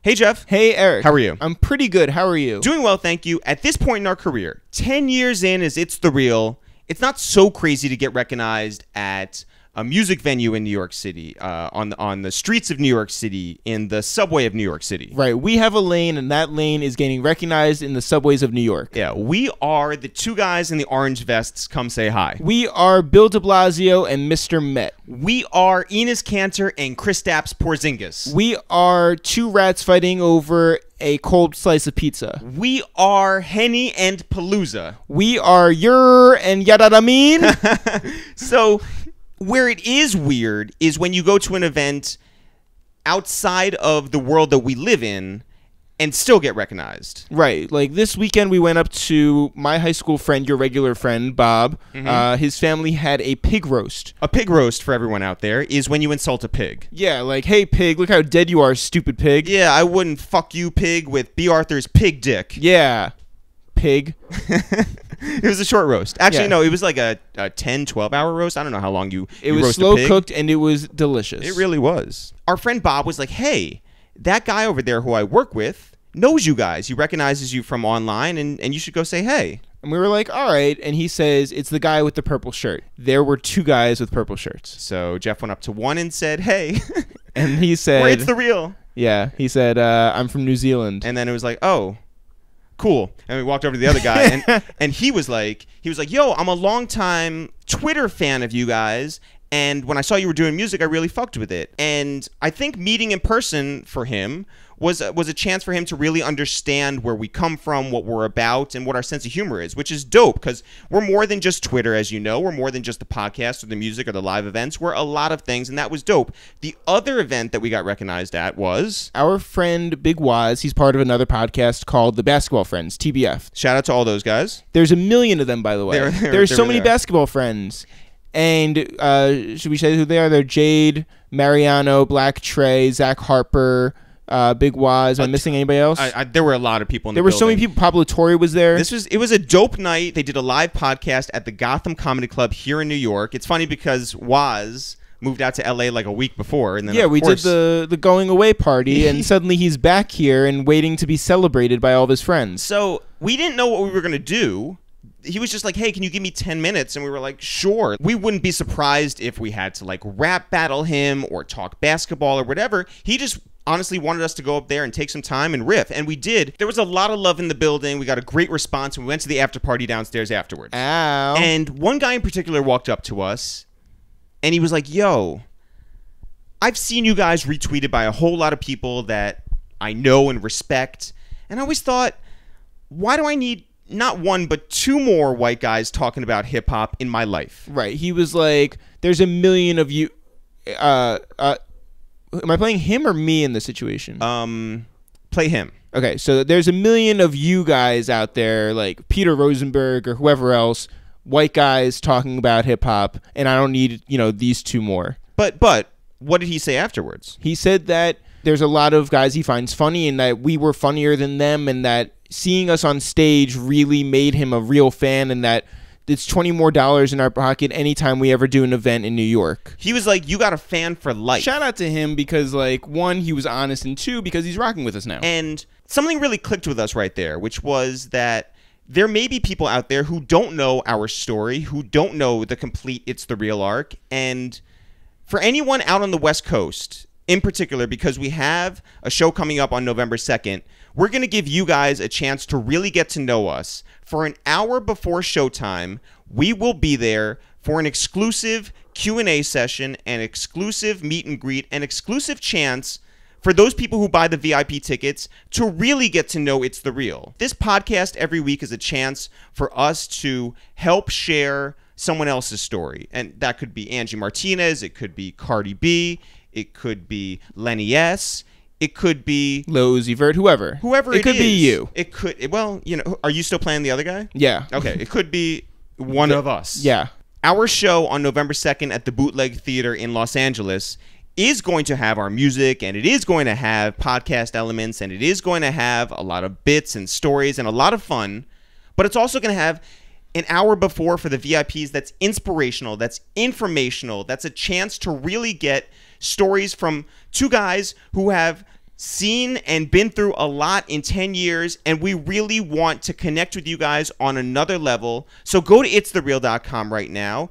Hey, Jeff. Hey, Eric. How are you? I'm pretty good. How are you? Doing well, thank you. At this point in our career, 10 years in as It's The Real, it's not so crazy to get recognized at a music venue in New York City, on the streets of New York City, in the subway of New York City. Right. We have a lane, and that lane is getting recognized in the subways of New York. Yeah, we are the two guys in the orange vests. Come say hi. We are Bill de Blasio and Mr. Met. We are Enes Kanter and Kristaps Porzingis. We are two rats fighting over a cold slice of pizza. We are Henny and Palooza. We are Yer and Yadadamin. So where it is weird is when you go to an event outside of the world that we live in and still get recognized. Right. Like this weekend we went up to my high school friend, your regular friend, Bob. His family had a pig roast. A pig roast, for everyone out there, is when you insult a pig. Yeah, like, hey, pig, look how dead you are, stupid pig. Yeah, I wouldn't fuck you, pig, with B. Arthur's pig dick. Yeah, pig. It was a short roast. Actually, Yeah. no, it was like a 10, 12-hour roast. I don't know how long you It was roast a slow pig. cooked, and it was delicious. It really was. Our friend Bob was like, hey, that guy over there who I work with knows you guys. He recognizes you from online, and you should go say hey. And we were like, all right. And he says, it's the guy with the purple shirt. There were two guys with purple shirts. So Jeff went up to one and said, hey. And he said, Where It's The Real. Yeah, he said, I'm from New Zealand. And then it was like, oh, cool. And we walked over to the other guy, and he was like, yo, I'm a longtime Twitter fan of you guys, and when I saw you were doing music, I really fucked with it. And I think meeting in person for him was a chance for him to really understand where we come from, what we're about, and what our sense of humor is, which is dope, because we're more than just Twitter, as you know. We're more than just the podcast or the music or the live events. We're a lot of things, and that was dope. The other event that we got recognized at was our friend Big Waz. He's part of another podcast called The Basketball Friends, TBF. Shout out to all those guys. There's a million of them, by the way. There's so many basketball friends. And should we say who they are? They're Jade, Mariano, Black Trey, Zach Harper, Big Waz. Am I missing anybody else? There were a lot of people in the building. There were so many people. Pablo Torre was there. It was a dope night. They did a live podcast at the Gotham Comedy Club here in New York. It's funny because Waz moved out to LA like a week before, and then we did the going away party, and suddenly he's back here and waiting to be celebrated by all of his friends. So we didn't know what we were gonna do. He was just like, hey, can you give me 10 minutes? And we were like, sure. We wouldn't be surprised if we had to like rap battle him or talk basketball or whatever. He just honestly wanted us to go up there and take some time and riff. And we did. There was a lot of love in the building. We got a great response. And we went to the after party downstairs afterwards. Ow. And one guy in particular walked up to us and he was like, yo, I've seen you guys retweeted by a whole lot of people that I know and respect. And I always thought, why do I need not one, but two more white guys talking about hip hop in my life? Right. He was like, there's a million of you. Am I playing him or me in this situation? Play him. Okay. So there's a million of you guys out there, like Peter Rosenberg or whoever else, white guys talking about hip hop. And I don't need, these two more. But what did he say afterwards? He said that there's a lot of guys he finds funny and that we were funnier than them, and that seeing us on stage really made him a real fan, and that it's $20 more in our pocket anytime we ever do an event in New York. He was like, you got a fan for life. Shout out to him because, like, one, he was honest, and two, because he's rocking with us now. And something really clicked with us right there, which was that there may be people out there who don't know our story, who don't know the complete It's The Real arc. And for anyone out on the West Coast in particular, because we have a show coming up on November 2nd, we're going to give you guys a chance to really get to know us. For an hour before showtime, we will be there for an exclusive Q&A session, an exclusive meet and greet, an exclusive chance for those people who buy the VIP tickets to really get to know It's The Real. This podcast every week is a chance for us to help share someone else's story. And that could be Angie Martinez, it could be Cardi B, it could be Lenny S., it could be Lil Uzi Vert, whoever. It could be you. It could, well, are you still playing the other guy? Yeah. Okay, it could be one of us. Yeah. Our show on November 2nd at the Bootleg Theater in Los Angeles is going to have our music, and it is going to have podcast elements, and it is going to have a lot of bits and stories and a lot of fun, but it's also going to have an hour before for the VIPs that's inspirational, that's informational, that's a chance to really get stories from two guys who have seen and been through a lot in 10 years, and we really want to connect with you guys on another level. So go to ItsTheReal.com right now.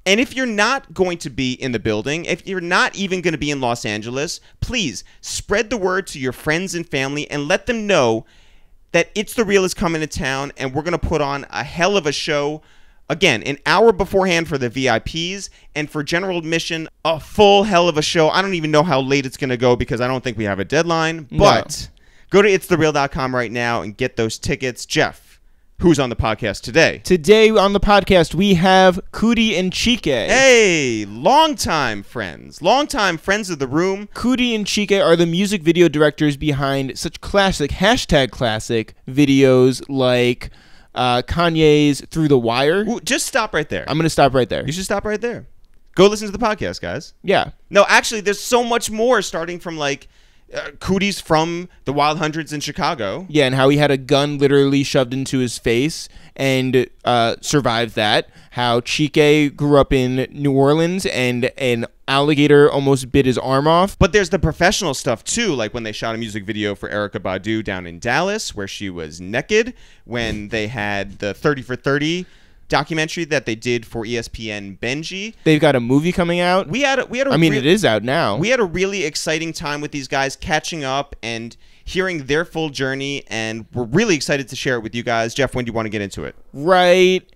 And if you're not going to be in the building, if you're not even going to be in Los Angeles, please spread the word to your friends and family and let them know that It's The Real is coming to town, and we're going to put on a hell of a show. Again, an hour beforehand for the VIPs, and for general admission, a full hell of a show. I don't even know how late it's going to go because I don't think we have a deadline. But go to ItsTheReal.com right now and get those tickets. Jeff, who's on the podcast today? Today on the podcast, we have Coodie and Chike. Hey, longtime friends of the room. Coodie and Chike are the music video directors behind such classic, #classic videos like Kanye's Through the Wire. Ooh, just stop right there. I'm going to stop right there. You should stop right there. Go listen to the podcast, guys. Yeah. No, actually, there's so much more, starting from like Coodie's from the Wild Hundreds in Chicago. Yeah, and how he had a gun literally shoved into his face and survived that. How Chike grew up in New Orleans and an alligator almost bit his arm off. But there's the professional stuff too, like when they shot a music video for Erykah Badu down in Dallas, where she was naked, when they had the 30 for 30 documentary that they did for ESPN Benji. They've got a movie coming out. It is out now. We had a really exciting time with these guys, catching up and hearing their full journey, and we're really excited to share it with you guys. Jeff, when do you want to get into it? Right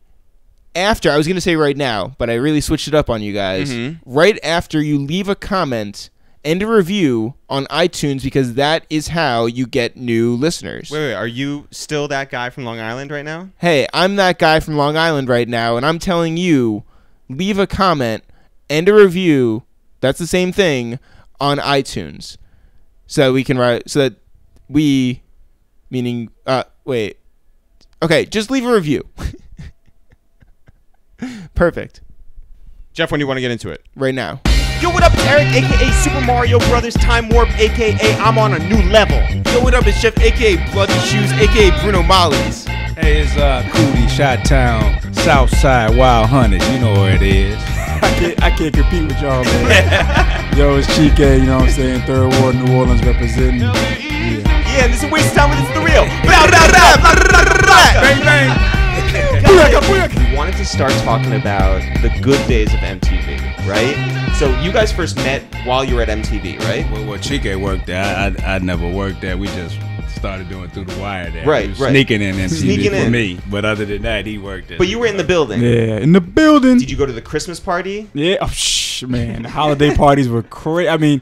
after, I was going to say right now, but I really switched it up on you guys. Right after you leave a comment and a review on iTunes, because that is how you get new listeners. Wait, are you still that guy from Long Island right now? Hey, I'm that guy from Long Island right now, and I'm telling you, leave a comment and a review, that's the same thing, on iTunes. So we can write, so that we, meaning, wait. Okay, just leave a review. Perfect. Jeff, when do you want to get into it? Right now. Yo, what up, it's Eric, a.k.a. Super Mario Brothers Time Warp, a.k.a. I'm on a new level. Yo, what up, it's Chef, a.k.a. Bloody Shoes, a.k.a. Bruno Molly's. Hey, it's Coodie, Chi-Town, Southside, Wild Hunters. You know where it is. I can't compete with y'all, man. Yo, it's Chike, you know what I'm saying? Third Ward, New Orleans representing. Yeah, and this is a waste of time with It's The Real. Bang, bang. We wanted to start talking about the good days of MTV, right? So you guys first met while you were at MTV, right? Well, Chike worked there. I never worked there. We just started doing Through the Wire there. Right, right. Sneaking in MTV for me. But other than that, he worked there. But you were in the building. Yeah, in the building. Did you go to the Christmas party? Yeah, man, the holiday parties were crazy. I mean,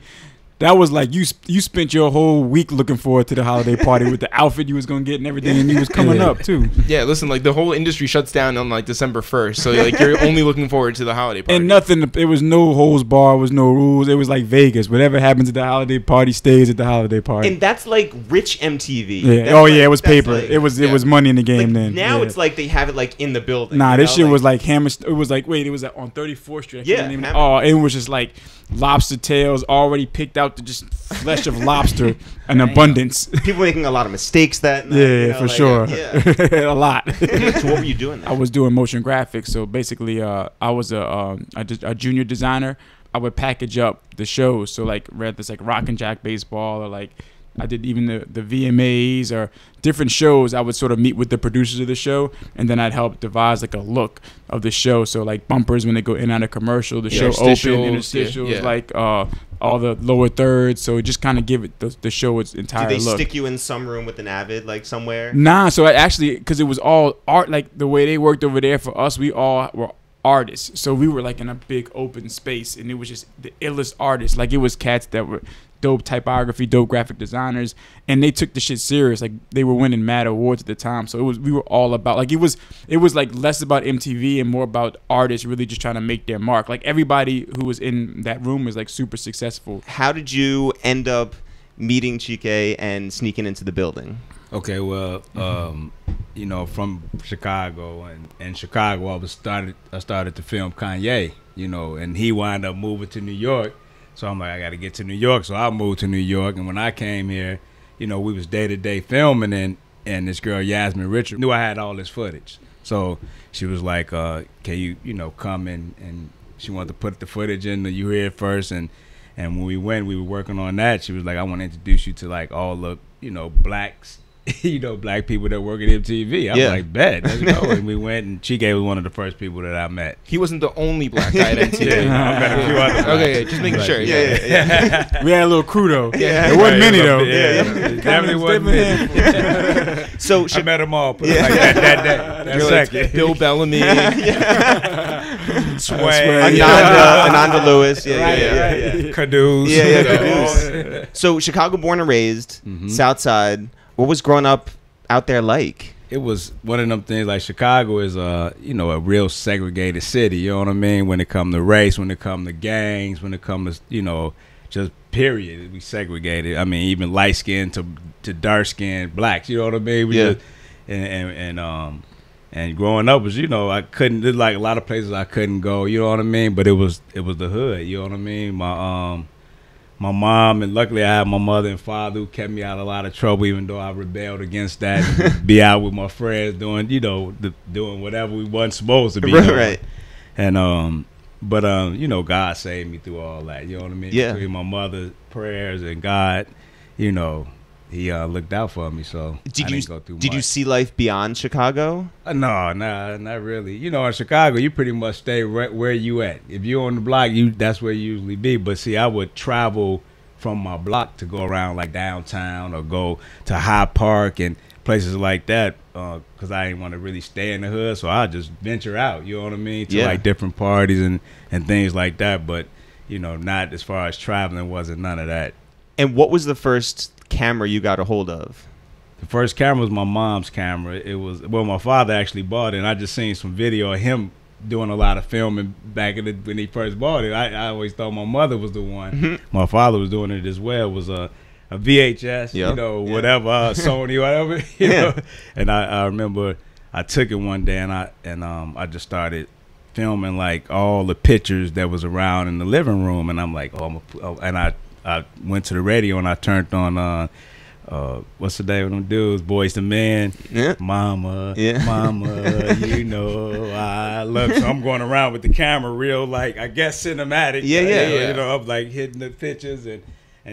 that was like you spent your whole week looking forward to the holiday party with the outfit you was gonna get and everything, and you was coming up too. Yeah, listen, like the whole industry shuts down on like December 1st, so like you're only looking forward to the holiday party. And nothing, it was no holds bar, was no rules. It was like Vegas. Whatever happens at the holiday party stays at the holiday party. And that's like rich MTV. Yeah. That's it was paper. Like, it was money in the game like then. Now it's like they have it like in the building. Nah, this shit was like Hammer. It was like it was on 34th Street. It was just like lobster tails already picked out to just flesh of lobster in abundance. People making a lot of mistakes that night. Yeah, for sure. A lot. So what were you doing there? I was doing motion graphics. So basically, I was a junior designer. I would package up the shows. So like read this like Rock and Jack Baseball, or like I did even the VMAs or different shows. I would sort of meet with the producers of the show, and then I'd help devise like a look of the show. So like bumpers when they go in and out of commercial, the show open, interstitials, like all the lower thirds. So just kind of give it the show its entire look. Did they stick you in some room with an Avid like somewhere? Nah, so I actually, because it was all art, like the way they worked over there for us, we all were artists. So we were like in a big open space, and it was just the illest artists. Like it was cats that were dope typography, dope graphic designers, and they took the shit serious. Like they were winning mad awards at the time. So we were all about, like it was like less about MTV and more about artists really just trying to make their mark. Like everybody who was in that room was like super successful. How did you end up meeting Chike and sneaking into the building? Okay, well, you know, from Chicago, and in Chicago I started to film Kanye, you know, and he wound up moving to New York. So I'm like, I got to get to New York. So I moved to New York, and when I came here, you know, we was day-to-day filming, and this girl, Yasmin Richard, knew I had all this footage. So she was like, can you know, come and she wanted to put the footage in, you hear it first, and And when we went, we were working on that. She was like, I want to introduce you to like all the, blacks, black people that work at MTV. I was like, bet, let's go. And we went, and Chike was one of the first people that I met. He wasn't the only black guy at MTV. I met a few other blacks. Okay, just making sure. We had a little crew though. Yeah. There wasn't many though. Definitely wasn't many. So I met them all. Put it like that day. That second. Bill Bellamy. Sway. Ananda Lewis. Caduce. Caduce. So Chicago born and raised, South Side. What was growing up out there like? It was one of them things. Like Chicago is a real segregated city. You know what I mean? When it comes to race, when it comes to gangs, when it comes to just period, we segregated. I mean, even light skinned to dark skinned blacks. You know what I mean? We just, and growing up was I couldn't. There's like a lot of places I couldn't go. You know what I mean? But it was the hood. You know what I mean? My mom, and luckily I had my mother and father who kept me out of a lot of trouble, even though I rebelled against that. Be out with my friends doing, doing whatever we wasn't supposed to be doing. Right. And but God saved me through all that. You know what I mean? Yeah. Through my mother's prayers and God, He looked out for me. So didn't go through Did you much. see life beyond Chicago? No, not really. In Chicago, you pretty much stay right where you at. If you're on the block, that's where you usually be. But see, I would travel from my block to go around like downtown or go to Hyde Park and places like that because I didn't want to really stay in the hood. So I just venture out, you know what I mean, to like different parties and things like that. But, not as far as traveling, wasn't none of that. And what was the first camera you got a hold of? The first camera was my mom's camera. It was, my father actually bought it, and I just seen some video of him doing a lot of filming back when he first bought it. I always thought my mother was the one. My father was doing it as well. It was a VHS, whatever, Sony, whatever, know. And I remember I took it one day, and I just started filming like all the pictures that was around in the living room, and I'm like, and I went to the radio and I turned on what's the name of them dudes? Boys to Men. Yeah. Mama, I love. So I'm going around with the camera real, like, I guess cinematic. I'm like hitting the pictures and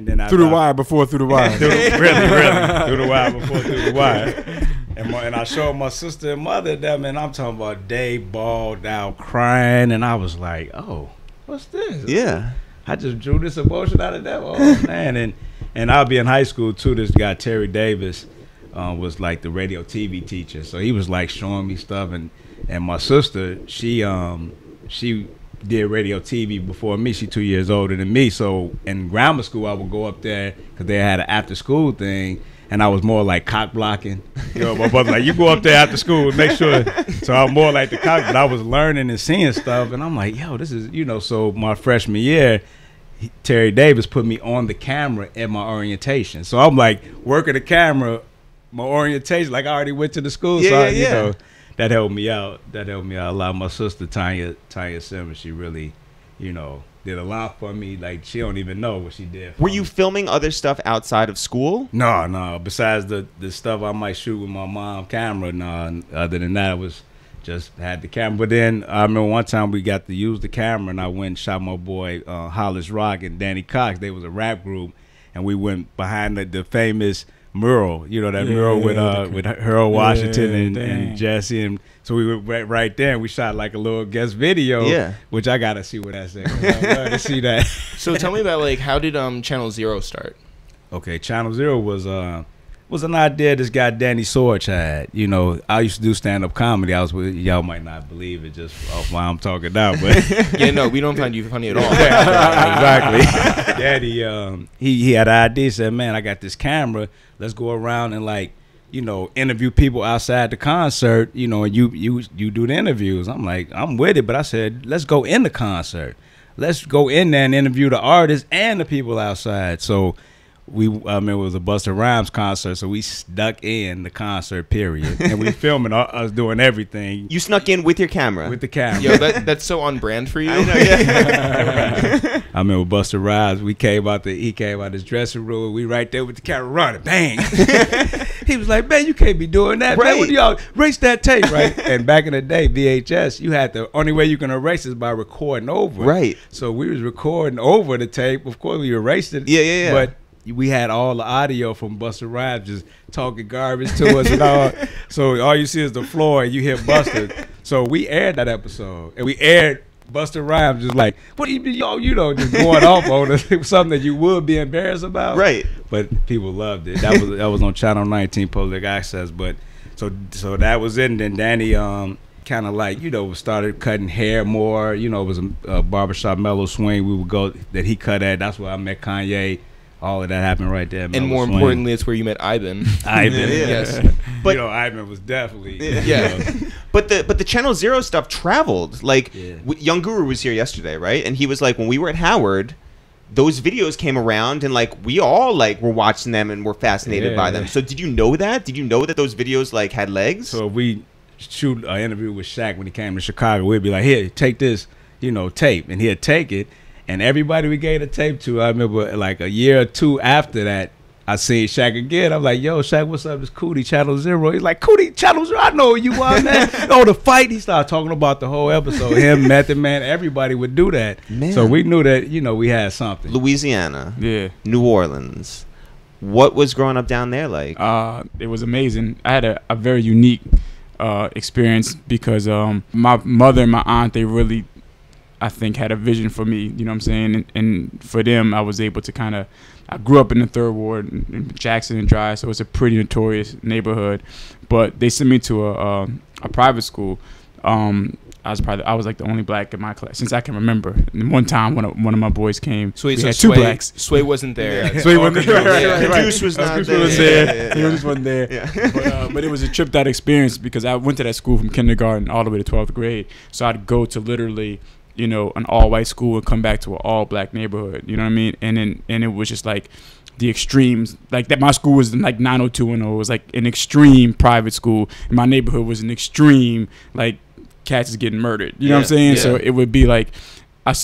then through the wire before through the wire. really through the wire before through the wire. And I showed my sister and mother them, and I'm talking about they bawled out crying, and I was like, oh, what's this? Yeah. I just drew this emotion out of them. Oh man, and I'll be in high school too. This guy Terry Davis was like the radio TV teacher, so he was like showing me stuff. And my sister, she did radio TV before me. She's 2 years older than me. So in grammar school, I would go up there because they had an after school thing. And I was more like cock blocking. My brother like, you go up there after school and make sure. So I'm more like the cock, but I was learning and seeing stuff. And I'm like, yo, this is, so my freshman year, Terry Davis put me on the camera at my orientation. So I'm like working the camera, my orientation, like I already went to the school. That helped me out. That helped me out a lot. My sister, Tanya Simmons, she really, did a lot for me. Like, she don't even know what she did for Were me. you filming other stuff outside of school? No. Besides the stuff I might shoot with my mom camera, no. Other than that, it was just had the camera. But then I remember one time we got to use the camera, and I went and shot my boy Hollis Rock and Danny Cox. They was a rap group, and we went behind the famous mural, that mural with Harold Washington and Jesse, and so we went right there and we shot like a little guest video, which I gotta see what that's at. I love to see that. So tell me about, like, how did Channel Zero start? Okay, Channel Zero was an idea this guy Danny Sorge had. I used to do stand-up comedy. I was with, y'all might not believe it just off why I'm talking now, but yeah, no, we don't find you funny at all. Exactly. Daddy, he had an idea. He said, man, I got this camera. Let's go around and, like, interview people outside the concert, and you do the interviews. I'm like, I'm with it, but I said, let's go in the concert. Let's go in there and interview the artists and the people outside. So I remember it was a Busta Rhymes concert, so we snuck in the concert period, and we filming us doing everything. You snuck in with your camera. With the camera. Yo, that's so on brand for you. I know, yeah. I remember Busta Rhymes. He came out his dressing room. We right there with the camera running, bang. He was like, "Man, you can't be doing that, right. Man. What y'all erase that tape, right?" And back in the day, VHS, you had the only way you can erase is by recording over. Right. So we was recording over the tape. Of course, we erased it. Yeah. But we had all the audio from Busta Rhymes just talking garbage to us and all. So all you see is the floor and you hear Busta. So we aired that episode. And we aired Busta Rhymes just like, what do you mean, just going off on us. Something that you would be embarrassed about. Right. But people loved it. That was on Channel 19 Public Access. But so that was it. And then Danny kind of like, started cutting hair more. It was a barbershop Mellow Swing. We would go that he cut at. That's where I met Kanye. All of that happened right there. And more importantly, it's where you met Ivan. Yes. But Ivan was definitely But the Channel Zero stuff traveled. Like Young Guru was here yesterday, right? And he was like, when we were at Howard, those videos came around, and like we all like were watching them and were fascinated by them. So did you know that? Did you know that those videos like had legs? So if we shoot an interview with Shaq when he came to Chicago, we'd be like, here, take this, tape, and he'd take it. And everybody we gave the tape to, I remember like a year or two after that, I seen Shaq again. I'm like, yo, Shaq, what's up? It's Coodie, Channel Zero. He's like, Coodie, Channel Zero, I know who you are, man. Oh, the fight. He started talking about the whole episode. Him, Method Man, everybody would do that. Man. So we knew that, we had something. Louisiana. Yeah. New Orleans. What was growing up down there like? It was amazing. I had a very unique experience because my mother and my aunt, they really, I think, had a vision for me, you know what I'm saying? And for them, I was able to I grew up in the 3rd Ward in Jackson and Drive, so it's a pretty notorious neighborhood. But they sent me to a private school. I was like the only black in my class since I can remember. And one time, one of my boys came. So we had two blacks. Sway wasn't there. Sway wasn't there. Right. Juice was not there. Was there. He just wasn't there. Yeah. But it was a tripped out experience because I went to that school from kindergarten all the way to 12th grade. So I'd go to literally, an all-white school and come back to an all-black neighborhood. You know what I mean? And it was just like the extremes. Like that, my school was like 90210. It was like an extreme private school. And my neighborhood was an extreme, like, cats is getting murdered. You know what I'm saying? Yeah. So it would be like,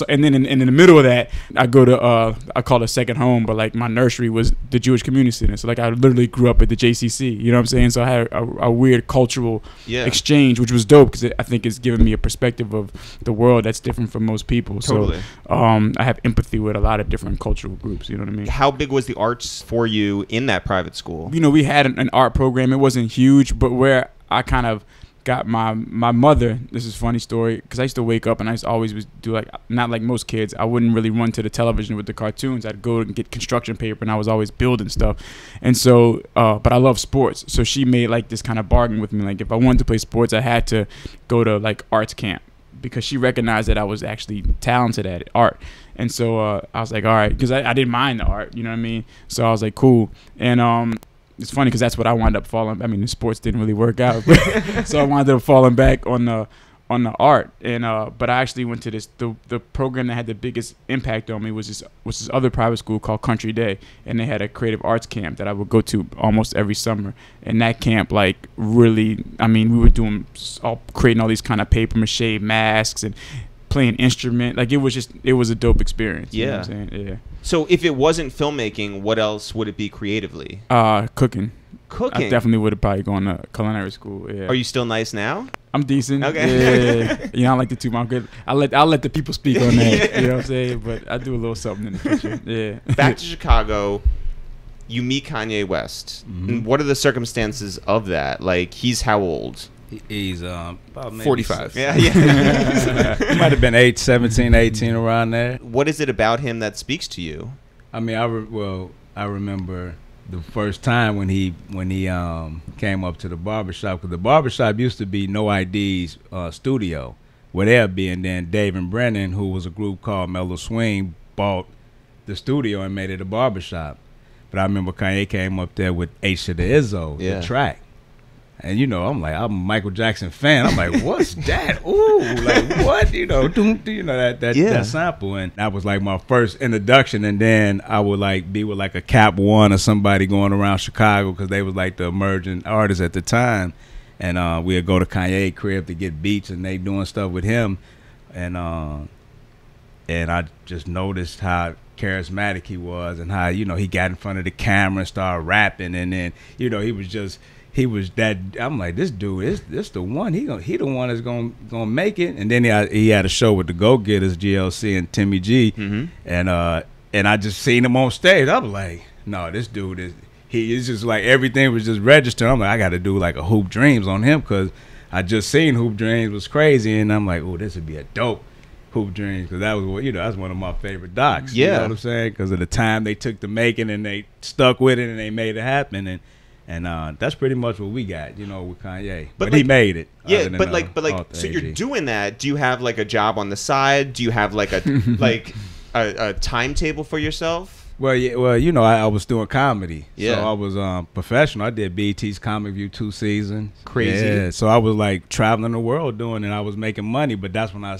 and then in the middle of that, I go to I call it second home, but like my nursery was the Jewish Community Center. So like I literally grew up at the JCC. You know what I'm saying? So I had a weird cultural exchange, which was dope because I think it's given me a perspective of the world that's different from most people. Totally. So I have empathy with a lot of different cultural groups. You know what I mean? How big was the arts for you in that private school? We had an art program. It wasn't huge, but where I kind of got my mother, this is a funny story, because I used to wake up and I used to always do like, not like most kids, I wouldn't really run to the television with the cartoons. I'd go and get construction paper and I was always building stuff. And so, but I love sports. So she made like this kind of bargain with me. Like if I wanted to play sports, I had to go to like arts camp because she recognized that I was actually talented at art. And so I was like, all right, because I didn't mind the art, you know what I mean? So I was like, cool. And it's funny because that's what I wound up falling. I mean, the sports didn't really work out, so I wound up falling back on the art. And but I actually went to the program that had the biggest impact on me was this other private school called Country Day, and they had a creative arts camp that I would go to almost every summer. And that camp, like, really, I mean, we were creating all these kind of paper mache masks and playing instrument. Like it was a dope experience. Yeah. You know what I'm saying? Yeah. So if it wasn't filmmaking, what else would it be creatively? Cooking. Cooking? I definitely would have probably gone to culinary school. Yeah. Are you still nice now? I'm decent. Okay. Yeah. I like to toot my good. I'll let the people speak on that. You know what I'm saying? But I do a little something in the kitchen. Yeah. Back to Chicago, you meet Kanye West. Mm-hmm. And what are the circumstances of that? Like, he's how old? He's about maybe 45. Yeah. He might have been 17, 18, around there. What is it about him that speaks to you? I mean, I remember the first time when he came up to the barbershop, because the barbershop used to be No ID's studio, where they'd be, and then Dave and Brennan, who was a group called Mellow Swing, bought the studio and made it a barbershop. But I remember Kanye came up there with H to the Izzo, the track. And you know, I'm a Michael Jackson fan. I'm like, what's that? Ooh, like what? You know, that sample. And that was like my first introduction. And then I would like be with like a Cap One or somebody going around Chicago because they was like the emerging artists at the time. And we'd go to Kanye crib to get beats, and they doing stuff with him. And I just noticed how charismatic he was, and how, you know, he got in front of the camera and started rapping, and then, you know, he was that. I'm like, this dude, this the one. He the one that's gonna make it. And then he had a show with the Go Getters, GLC and Timmy G, and I just seen him on stage. I was like, no, this dude is. It's just like everything was just registered. I'm like, I got to do like a Hoop Dreams on him because I just seen Hoop Dreams was crazy, and I'm like, oh, this would be a dope Hoop Dreams because that was, you know, that's one of my favorite docs. Yeah, you know what I'm saying? Because of the time they took to making, and they stuck with it, and they made it happen, and that's pretty much what we got, you know, with Kanye. But like, he made it. Yeah, but like, so you're doing that. Do you have like a job on the side? Do you have like a a timetable for yourself? Well, yeah, well, you know, I was doing comedy. Yeah. So I was professional. I did BET's Comic View 2 seasons. Crazy. Yeah. So I was like traveling the world doing it. I was making money, but that's when I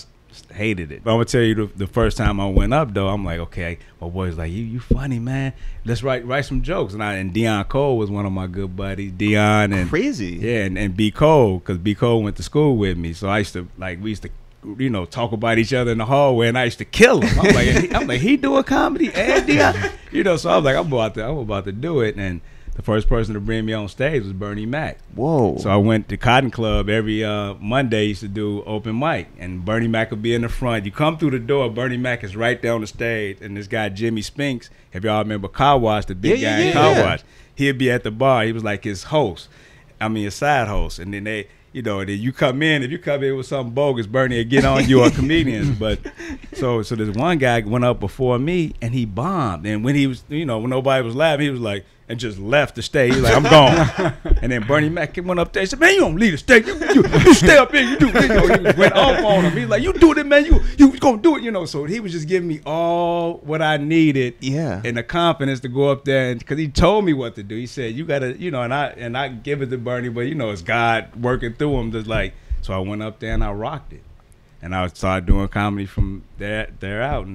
hated it. But I'm gonna tell you the first time I went up though, I'm like, okay, my boy's like, you funny, man. Let's write some jokes. And Dion Cole was one of my good buddies. Dion and crazy. Yeah, and B Cole, because B Cole went to school with me. So we used to, you know, talk about each other in the hallway, and I used to kill him. I'm like, he doing comedy and Dion, you know. So I was like, I'm about to do it. And the first person to bring me on stage was Bernie Mac. Whoa! So I went to Cotton Club every Monday. Used to do open mic, and Bernie Mac would be in the front. You come through the door, Bernie Mac is right there on the stage, and this guy Jimmy Spinks, if y'all remember Car Wash, the big guy in Car Wash, he'd be at the bar. He was like his host, his side host, and then they. You know, then you come in. If you come in with something bogus, Bernie will get on you or comedians. But so this one guy went up before me, and he bombed. And when he was, you know, when nobody was laughing, he was like, and just left the stage. He was like, I'm gone. And then Bernie Mac went up there and said, man, you don't leave the stage. You stay up here. You do. You know, he went off on him. He's like, you do it, man. You gonna do it. You know. So he was just giving me all what I needed. Yeah. And the confidence to go up there, and because he told me what to do. He said, you gotta, you know, and I give it to Bernie, but you know, it's God working through him. Just like, so I went up there and I rocked it, and I started doing comedy from there out,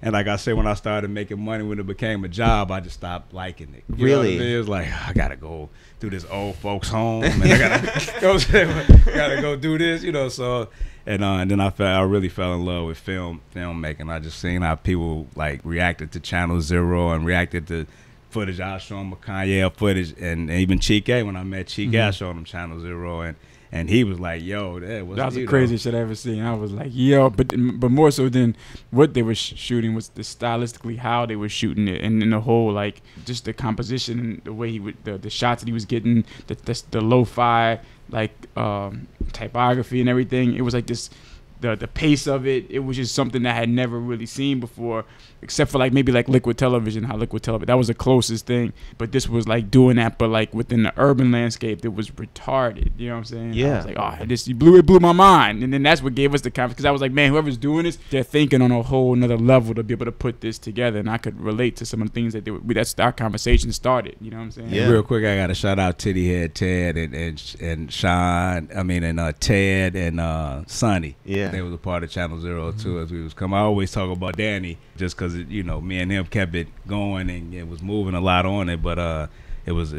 and like I said, when I started making money, when it became a job, I just stopped liking it. You know what I mean? It was like, I gotta go to this old folks home, and I gotta go do this, you know. So, and then I really fell in love with filmmaking. I just seen how people like reacted to Channel Zero and reacted to footage I was showing with Kanye footage, and even Chike. When I met Chike, I showed him Channel Zero, and he was like, yo, that was the craziest shit I ever seen. I was like, yo, but more so than what they were shooting was the stylistically how they were shooting it, and the whole, like, just the composition and the way he would, the shots that he was getting, the lo-fi, like, typography and everything. It was like this, the pace of it. It was just something that I had never really seen before, except for like maybe like Liquid Television, that was the closest thing. But this was like doing that, but like within the urban landscape, it was retarded. You know what I'm saying? Yeah. I was like, oh, it blew my mind. And then that's what gave us the confidence, because I was like, man, whoever's doing this, they're thinking on a whole another level to be able to put this together. And I could relate to some of the things that that's our conversation started. You know what I'm saying? Yeah. Real quick, I got to shout out Titty Head Ted and Sean. And Ted and Sonny. Yeah. They was a part of Channel Zero too as we was coming. I always talk about Danny just because, you know, me and him kept it going and it was moving a lot on it, but it was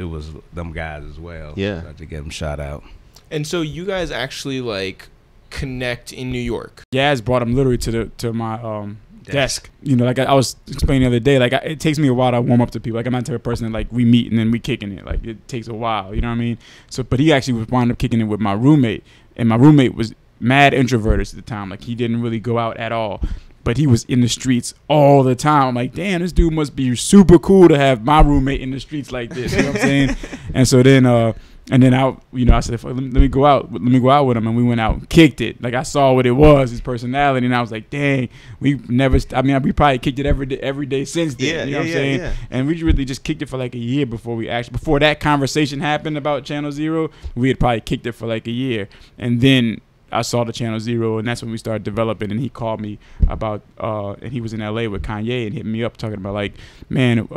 them guys as well. Yeah. So I had to get them shout out. And so you guys actually like connect in New York. Yaz brought him literally to my desk. You know, like I was explaining the other day, like it takes me a while to warm up to people. Like I'm not the type of person that like we meet and then we kicking it. Like it takes a while, you know what I mean? So, but he actually wound up kicking it with my roommate, and my roommate was mad introverted at the time. Like he didn't really go out at all, but he was in the streets all the time. I'm like, damn, this dude must be super cool to have my roommate in the streets like this. You know what I'm saying? And so then, I said, let me go out with him, and we went out and kicked it. Like I saw what it was, his personality, and I was like, dang, we probably kicked it every day since then. You know what I'm saying? Yeah. And we really just kicked it for like a year before that conversation happened about Channel Zero. We had probably kicked it for like a year, and then I saw the Channel Zero, and that's when we started developing. And he called me about, and he was in LA with Kanye and hit me up talking about like, man,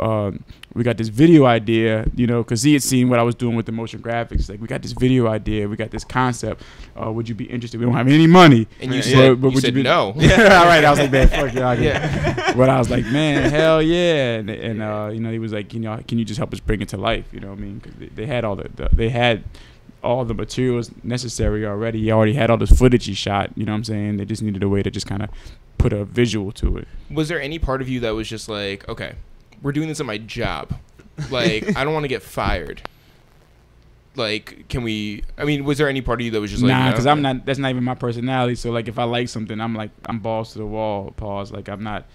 we got this video idea, you know, because he had seen what I was doing with the motion graphics. Like, we got this video idea, we got this concept. Would you be interested? We don't have any money. And you said, but you said no. All right. I was like, man, fuck y'all. Yeah. But I was like, man, hell yeah. And you know, he was like, you know, can you just help us bring it to life? You know what I mean? Because they had all the materials necessary already. He already had all this footage he shot. You know what I'm saying? They just needed a way to just kind of put a visual to it. Was there any part of you that was just like, okay, we're doing this at my job. Like, I don't want to get fired. Like, can we? I mean, was there any part of you that was just like, nah? Because no? I'm not. That's not even my personality. So like, if I like something, I'm balls to the wall. Pause. Like, I'm not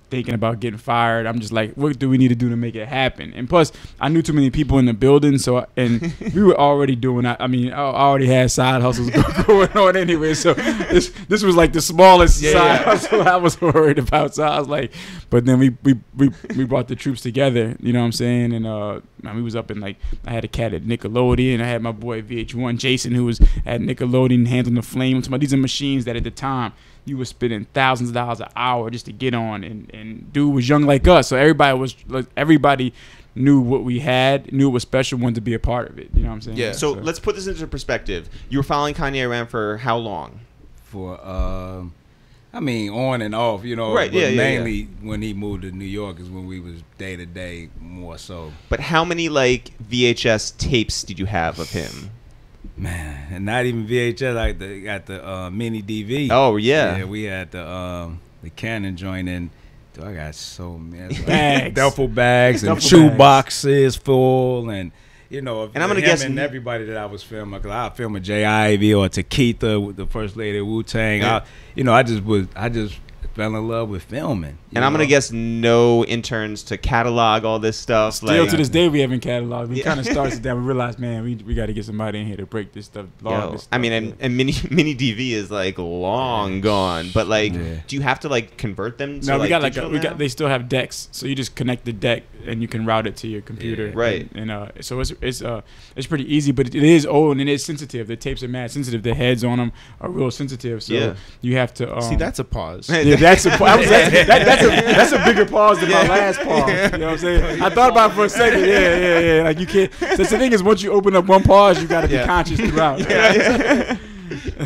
thinking about getting fired. I'm just like, what do we need to do to make it happen? And plus, I knew too many people in the building, and we were already doing. I mean, I already had side hustles going on anyway. So this was like the smallest side hustle I was worried about. So I was like, but then we brought the troops together. You know what I'm saying? And we was up in like, I had a cat at Nickelodeon. I had my boy VH1 Jason, who was at Nickelodeon handling the flame. These are machines that at the time you were spending thousands of dollars an hour just to get on, and dude was young like us, so everybody knew what we had, knew it was special, wanted to be a part of it. You know what I'm saying? Yeah. So let's put this into perspective. You were following Kanye around for how long? For I mean, on and off, you know. Right. But mainly when he moved to New York is when we was day to day more so. But how many like VHS tapes did you have of him? Man, and not even VHS. Like got the mini DV. Oh yeah. Yeah, we had the Canon joint in. Dude, I got so many bags. duffel bags and Duffel shoe bags. boxes full, and you know, and I'm gonna guess and everybody that I was filming, cause I film a J. Ivy or Takitha with the first lady of Wu-Tang. Yeah. I just fell in love with filming. And I'm gonna guess no interns to catalog all this stuff. Still like, to this day, we haven't cataloged. We Yeah. kind of started that. We realized, man, we got to get somebody in here to break this stuff. Yo, I mean, and mini DV is like long gone, but like, do you have to like convert them? To, no, we got digital now? they still have decks, so you just connect the deck and you can route it to your computer. Yeah. Right. And so it's pretty easy, but it is old and it is sensitive. The tapes are mad sensitive. The heads on them are real sensitive. So you have to See, that's a pause. Yeah, that's a bigger pause than my last pause. You know what I'm saying? I thought about it for a second. Yeah. Like, you can't. That's the thing is, once you open up one pause, you got to be conscious throughout.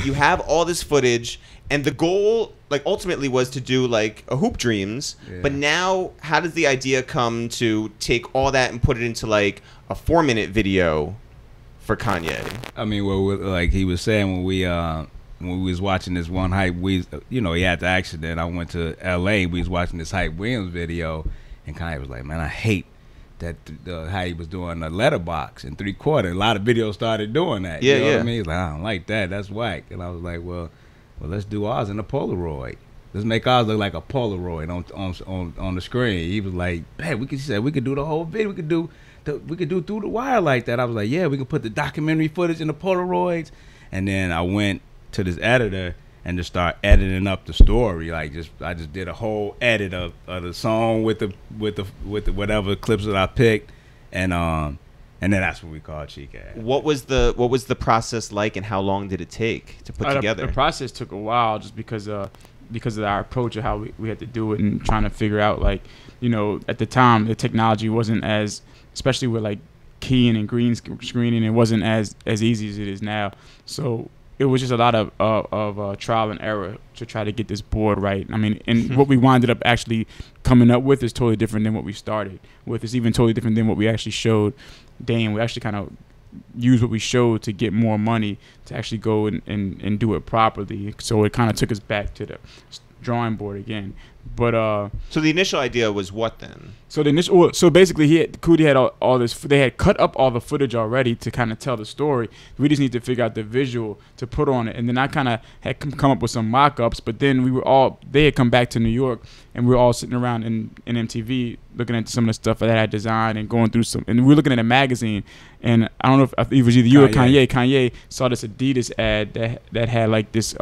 You have all this footage, and the goal, like, ultimately was to do like a Hoop Dreams. Yeah. But now, how does the idea come to take all that and put it into like a 4-minute video for Kanye? I mean, well, like he was saying when we was watching this one Hype, he had the accident. I went to LA. We was watching this Hype Williams video, and Kanye was like, "Man, I hate that how he was doing a letterbox in 3/4." A lot of videos started doing that. Yeah, you know yeah. what I mean? He's like, "I don't like that. That's whack." And I was like, "Well, let's do ours in a Polaroid. Let's make ours look like a Polaroid on the screen." He was like, "Man, he said we could do the whole video. We could do through the wire like that." I was like, "Yeah, we could put the documentary footage in the Polaroids." And then I went to this editor and just start editing up the story. Like, I just did a whole edit of the song with the whatever clips that I picked, and then that's what we call Chike. What was the process like, and how long did it take to put together? The process took a while, just because of our approach of how we had to do it, and trying to figure out, like, you know, at the time the technology wasn't as, especially with like keying and green screening, it wasn't as easy as it is now. So it was just a lot of trial and error to try to get this board right. I mean, and what we winded up actually coming up with is totally different than what we started with. It's even totally different than what we actually showed Dane. We actually kind of used what we showed to get more money to actually go and do it properly. So it kind of took us back to the drawing board again. But so the initial idea was what then? So basically, Coodie had all this. They had cut up all the footage already to kind of tell the story. We just need to figure out the visual to put on it. And then I kind of had come up with some mock-ups. But then they had come back to New York, and we were all sitting around in MTV looking at some of the stuff that I had designed and going through some. And we were looking at a magazine, and I don't know if it was either you or Kanye. Kanye saw this Adidas ad that had like this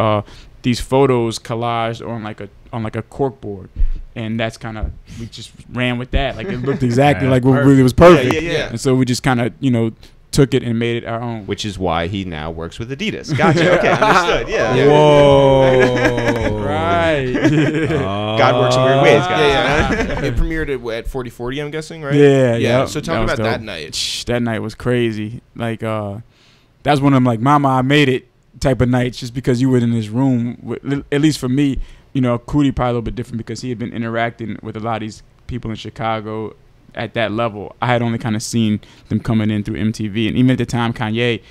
these photos collaged on like a cork board, and that's kind of, we just ran with that. Like, it looked exactly like what really was perfect. Yeah. And so we just kind of, you know, took it and made it our own. Which is why he now works with Adidas. Gotcha. Okay, understood. Yeah. Whoa. Right. God works in weird ways, guys. It premiered at 4040, I'm guessing, right? Yeah. Yeah. So talk was about that dope. night. That night was crazy. Like, that was one of them, like, Mama, I made it type of nights, just because you were in this room. At least for me, you know, Coodie probably a little bit different because he had been interacting with a lot of these people in Chicago at that level. I had only kind of seen them coming in through MTV. And even at the time, Kanye,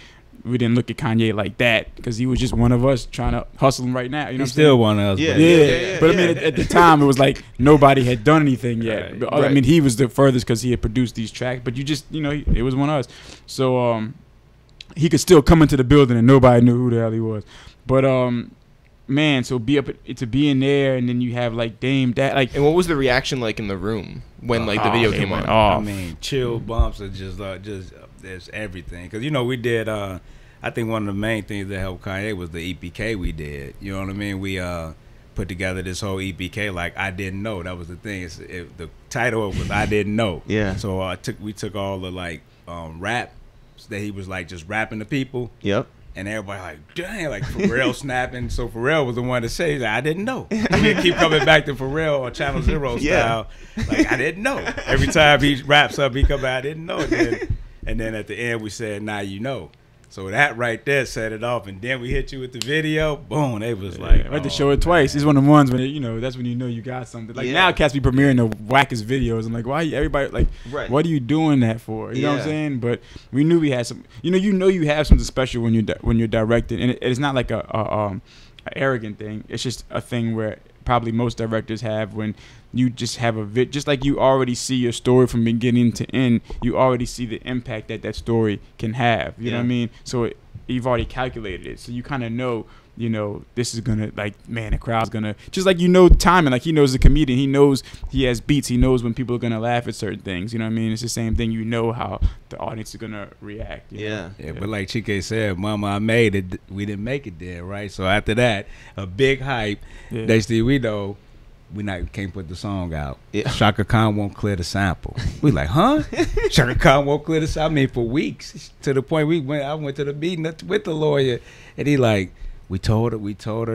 we didn't look at Kanye like that because he was just one of us trying to hustle him right now. You know, He's still one of us. Yeah. But I mean, at the time, it was like nobody had done anything yet. Right. But, I mean, he was the furthest because he had produced these tracks. But you just, you know, it was one of us. So he could still come into the building and nobody knew who the hell he was. But man, so to be in there, and then you have like Dame that like. And what was the reaction like in the room when like the video came on? I mean, chill bumps are just there's everything. Because, you know, we did, I think one of the main things that helped Kanye was the EPK we did. You know what I mean? We put together this whole EPK like I didn't know. That was the thing. The title was I didn't know. Yeah. So we took all the like rap that he was like just rapping to people. Yep. And everybody like, dang, like Pharrell snapping. So Pharrell was the one to say, like, I didn't know. We keep coming back to Pharrell or Channel Zero style. Like, I didn't know. Every time he raps up, he come out, I didn't know. And then at the end, we said, now you know. So that right there set it off. And then we hit you with the video. Boom. They was like, I had to show it twice. It's one of the ones when, you know, that's when you know you got something. Like now cats be premiering the wackest videos. I'm like, why everybody like, what are you doing that for? You know what I'm saying? But we knew we had some, you know you have something special when you're directing. And it's not like a arrogant thing. It's just a thing where probably most directors have when you just have just like you already see your story from beginning to end. You already see the impact that story can have. You know what I mean? So you've already calculated it. So you kind of know, you know, this is gonna like, man, the crowd's gonna just like, you know, timing. Like he knows the comedian. He knows he has beats. He knows when people are gonna laugh at certain things. You know what I mean? It's the same thing. You know how the audience is gonna react. You know? Yeah, but like Chike said, Mama, I made it. We didn't make it there, right? So after that, a big hype. Next thing we know, we can't put the song out. Shaka Khan won't clear the sample. We like, huh? Shaka Khan won't clear the sample. I mean, for weeks, to the point I went to the meeting with the lawyer, and he like, we told her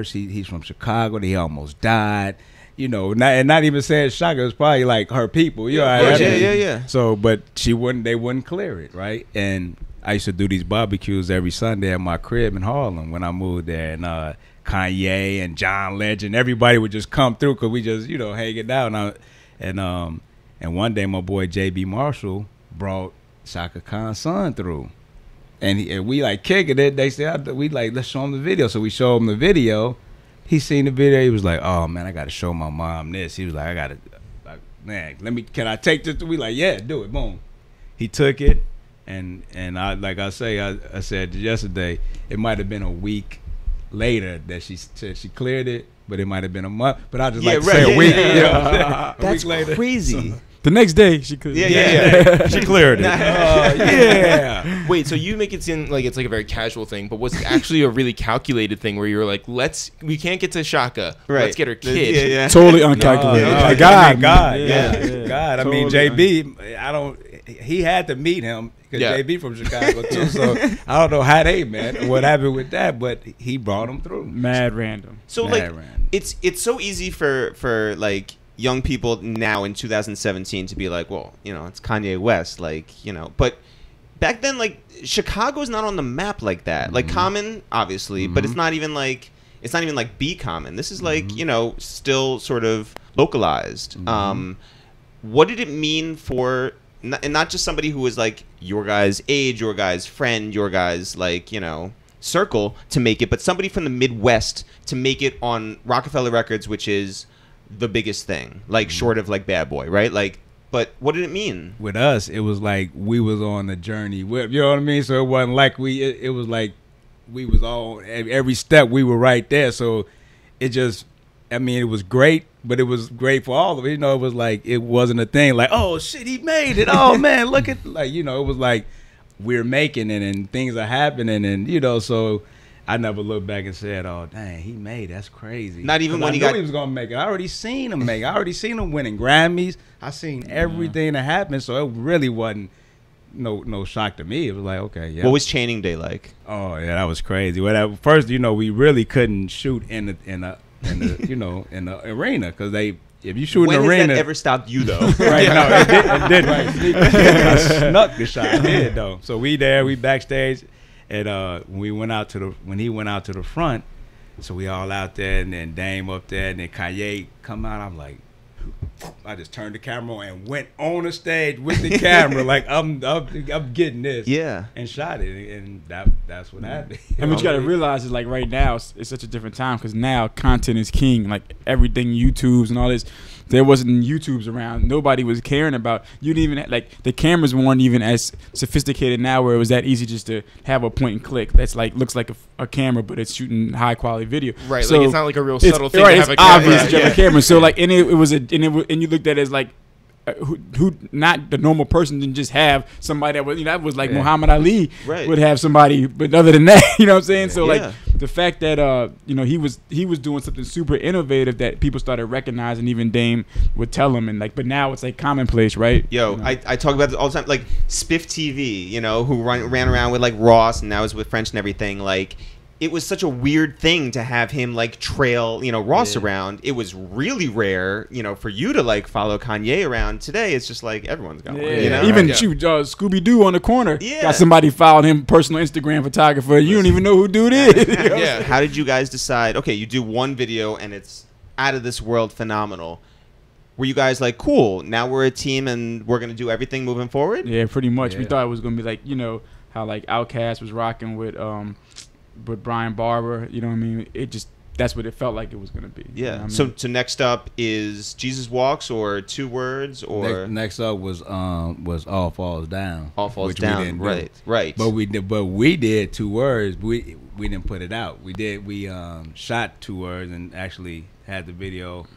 he's from Chicago, and he almost died. You know, not even saying Shaka, it was probably like her people. You know, Yeah. So, but they wouldn't clear it, right? And I used to do these barbecues every Sunday at my crib in Harlem when I moved there, and Kanye and John Legend, everybody would just come through because we just, you know, hanging out. And one day my boy JB Marshall brought Shaka Khan's son through, and we like kicking it. They said we like, let's show him the video. So we showed him the video. He seen the video. He was like, oh man, I got to show my mom this. He was like, man, can I take this? We like, yeah, do it. Boom. He took it, and I said yesterday, it might have been a week later that she said she cleared it, but it might have been a month. But I just like to say a week. A That's week later. crazy. So, The next day she could. Yeah. She cleared it. Yeah. Wait, so you make it seem like it's like a very casual thing, but was it actually a really calculated thing where you were like, we can't get to Shaka, let's get her kid. Yeah. Totally uncalculated. No, God. God. Yeah. God. I mean, Totally. JB, he had to meet him because Yeah. JB from Chicago too. So I don't know how they met, what happened with that, but he brought him through. Mad random. So Mad like, random. it's so easy for like young people now in 2017 to be like, well, you know, it's Kanye West, like, you know, but back then, like, Chicago's not on the map like that. Like Common, obviously, but it's not even like B Common. This is like, you know, still sort of localized. What did it mean for, and not just somebody who was like your guys' age, your guys' friend, your guys' like, you know, circle to make it, but somebody from the Midwest to make it on Rockefeller Records, which is the biggest thing, like short of like Bad Boy, right? Like, but what did it mean? With us, it was like we was on the journey with, you know what I mean? So it wasn't like it was like we was all, every step we were right there. So it just, I mean, it was great, but it was great for all of it. You know, it was like, it wasn't a thing like, oh shit, he made it. Oh man, look at, like, you know, it was like we're making it and things are happening, and, you know, so I never looked back and said, "Oh, dang, he made it. That's crazy." Not even when he was gonna make it. I already seen him make it. I already seen him winning Grammys. I seen everything that happened, so it really wasn't no shock to me. It was like, okay, yeah. What was Chaining Day like? Oh yeah, that was crazy. Well, first, we really couldn't shoot in the arena because if you shoot in the arena, when has that ever stopped you though? right? No, it did. I snuck the shot. It did though. So we backstage, and when he went out to the front, so we all out there, and then Dame up there, and then Kanye come out. I'm like, I just turned the camera on and went on the stage with the camera, like I'm getting this, yeah, and shot it, and that's what happened. And what you got to realize is like right now it's such a different time because now content is king. Like everything YouTube's and all this. There wasn't YouTubes around. Nobody was caring about. You didn't even like the cameras weren't even as sophisticated now, where it was that easy just to have a point and click. That's like looks like a camera, but it's shooting high quality video. Right. So like it's not like a real subtle thing. Right. To It's have a camera. obvious to have a camera. So like, and you looked at it as like. Who not the normal person didn't just have somebody that was that was like Muhammad Ali would have somebody, but other than that, you know what I'm saying? So like the fact that he was doing something super innovative that people started recognizing, even Dame would tell him, and like, but now it's like commonplace, right? Yo, I talk about this all the time, like Spiff TV, who ran around with like Ross and now is with French and everything, like. It was such a weird thing to have him like trail, Ross around. It was really rare, for you to like follow Kanye around. Today, it's just like everyone's got one. Even Scooby Doo on the corner got somebody following him, personal Instagram photographer. You don't even know who dude is. How did you guys decide? Okay, you do one video and it's out of this world phenomenal. Were you guys like, cool? Now we're a team and we're gonna do everything moving forward? Yeah, pretty much. We thought it was gonna be like how like Outkast was rocking with Brian Barber, you know what I mean? It just that's what it felt like it was gonna be. Yeah. You know what I mean? So next up is Jesus Walks or 2 words or next up was All Falls Down. All Falls which Down. We didn't right. do. Right. But we did 2 words. We didn't put it out. We shot 2 words and actually had the video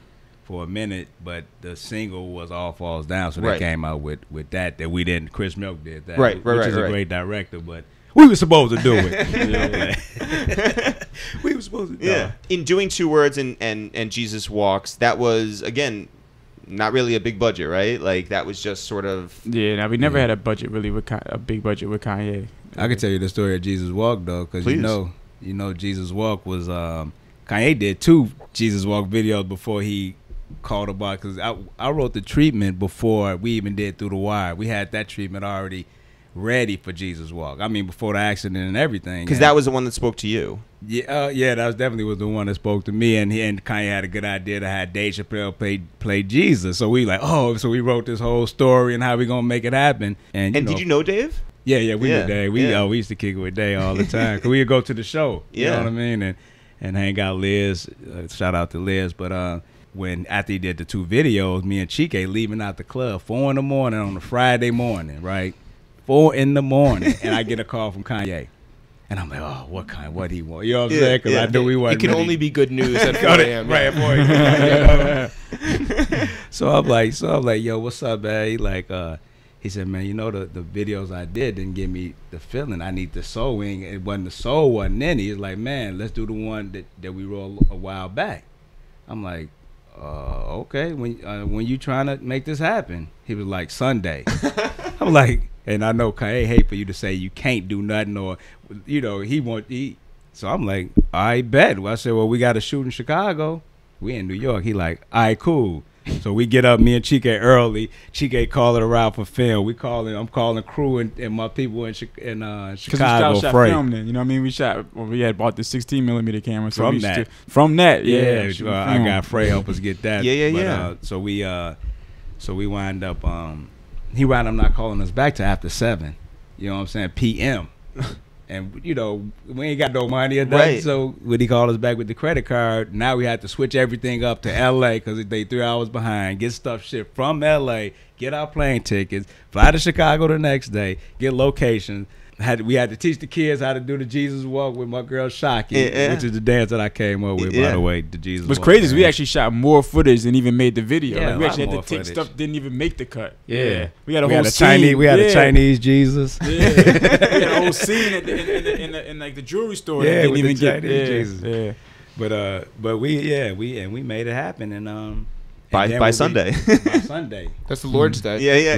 for a minute, but the single was All Falls Down, so they came out with that we didn't. Chris Milk did that. Which is a great director, but we were supposed to do it. We were supposed to do it. In doing 2 words and Jesus Walks, that was, again, not really a big budget, right? Like, that was just sort of... Yeah, now we never had a budget really with a big budget with Kanye. I can tell you the story of Jesus Walk, though, because you know Jesus Walk was... Kanye did 2 Jesus Walk videos before he called about, because I wrote the treatment before we even did Through the Wire. We had that treatment already ready for Jesus Walk. I mean, before the accident and everything. Because that was the one that spoke to you. Yeah, that was definitely the one that spoke to me. And Kanye had a good idea to have Dave Chappelle play Jesus. So we so we wrote this whole story and how we gonna make it happen. And did you know Dave? Yeah, we knew Dave. We used to kick it with Dave all the time. Cause we would go to the show. You know what I mean? And hang out Liz. Shout out to Liz. But after he did the 2 videos, me and Chike leaving out the club 4 in the morning on a Friday morning, right? 4 in the morning, and I get a call from Kanye, and I'm like, oh, what he want? You know what I'm saying? Because I knew we wasn't. It can only be good news at 4 a.m. Right, boy. So I'm like, yo, what's up, man? He said, man, the videos I did didn't give me the feeling. I need the soul. It wasn't the soul, wasn't in. He was like, man, let's do the one that we wrote a while back. I'm like, okay. When you trying to make this happen? He was like, Sunday. I'm like. And I know Kanye hate for you to say you can't do nothing or, so I'm like, I bet. Well, I said, well, we got to shoot in Chicago. We in New York. He like, all right, cool. So we get up, me and Chike early. Chike calling around for film. I'm calling crew and my people in Chicago. Because we shot film then, you know what I mean? We had bought the 16mm camera. So from that, yeah. I got Frey help us get that. Yeah. So we wind up, he wound up not calling us back till after 7, you know what I'm saying, p.m. And, we ain't got no money or nothing. Right. So when he called us back with the credit card, now we had to switch everything up to L.A. because they 3 hours behind, get stuff shipped from L.A., get our plane tickets, fly to Chicago the next day, get locations. We had to teach the kids how to do the Jesus Walk with my girl Shocky, which is the dance that I came up with, by the way, the Jesus Walk. What's crazy is we actually shot more footage than even made the video. Yeah, we actually had to take footage. stuff didn't even make the cut. Yeah. We had a whole scene. We had a Chinese Jesus. Yeah. We had a whole scene in like the jewelry store. Yeah, didn't with even the get Chinese Jesus. Yeah. But we made it happen, by Sunday. By Sunday. That's the Lord's Day. Yeah.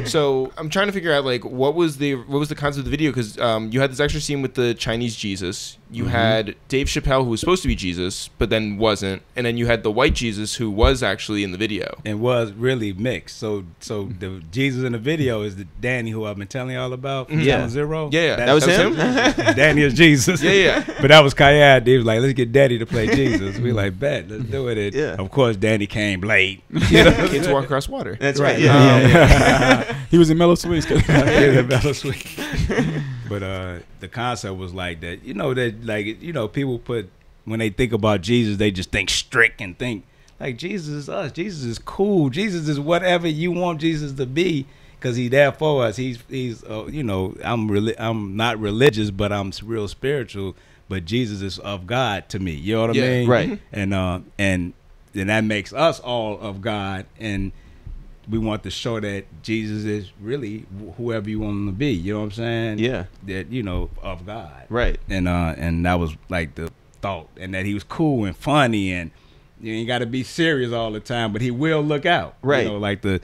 So I'm trying to figure out like what was the concept of the video, because you had this extra scene with the Chinese Jesus. You had Dave Chappelle, who was supposed to be Jesus but then wasn't, and then you had the white Jesus who was actually in the video and was really mixed. So the Jesus in the video is the Danny who I've been telling you all about from Channel Zero. Yeah, that was him. Danny is Jesus. Yeah. But that was Kanye. He was like, let's get Daddy to play Jesus. We like, bet, let's do it. Of course, Danny came late. Kids walk across water. That's right. He was in Mellow Sweets. But the concept was like that. People put, when they think about Jesus, they just think strict and think like Jesus is us. Jesus is cool. Jesus is whatever you want Jesus to be, because he's there for us. He's I'm not religious, but I'm real spiritual. But Jesus is of God to me. You know what I mean? Right. And that makes us all of God, and we want to show that Jesus is really whoever you want him to be. You know what I'm saying? Yeah. That of God. Right. And that was like the thought, and that he was cool and funny, and you ain't got to be serious all the time, but he will look out. Right. Like the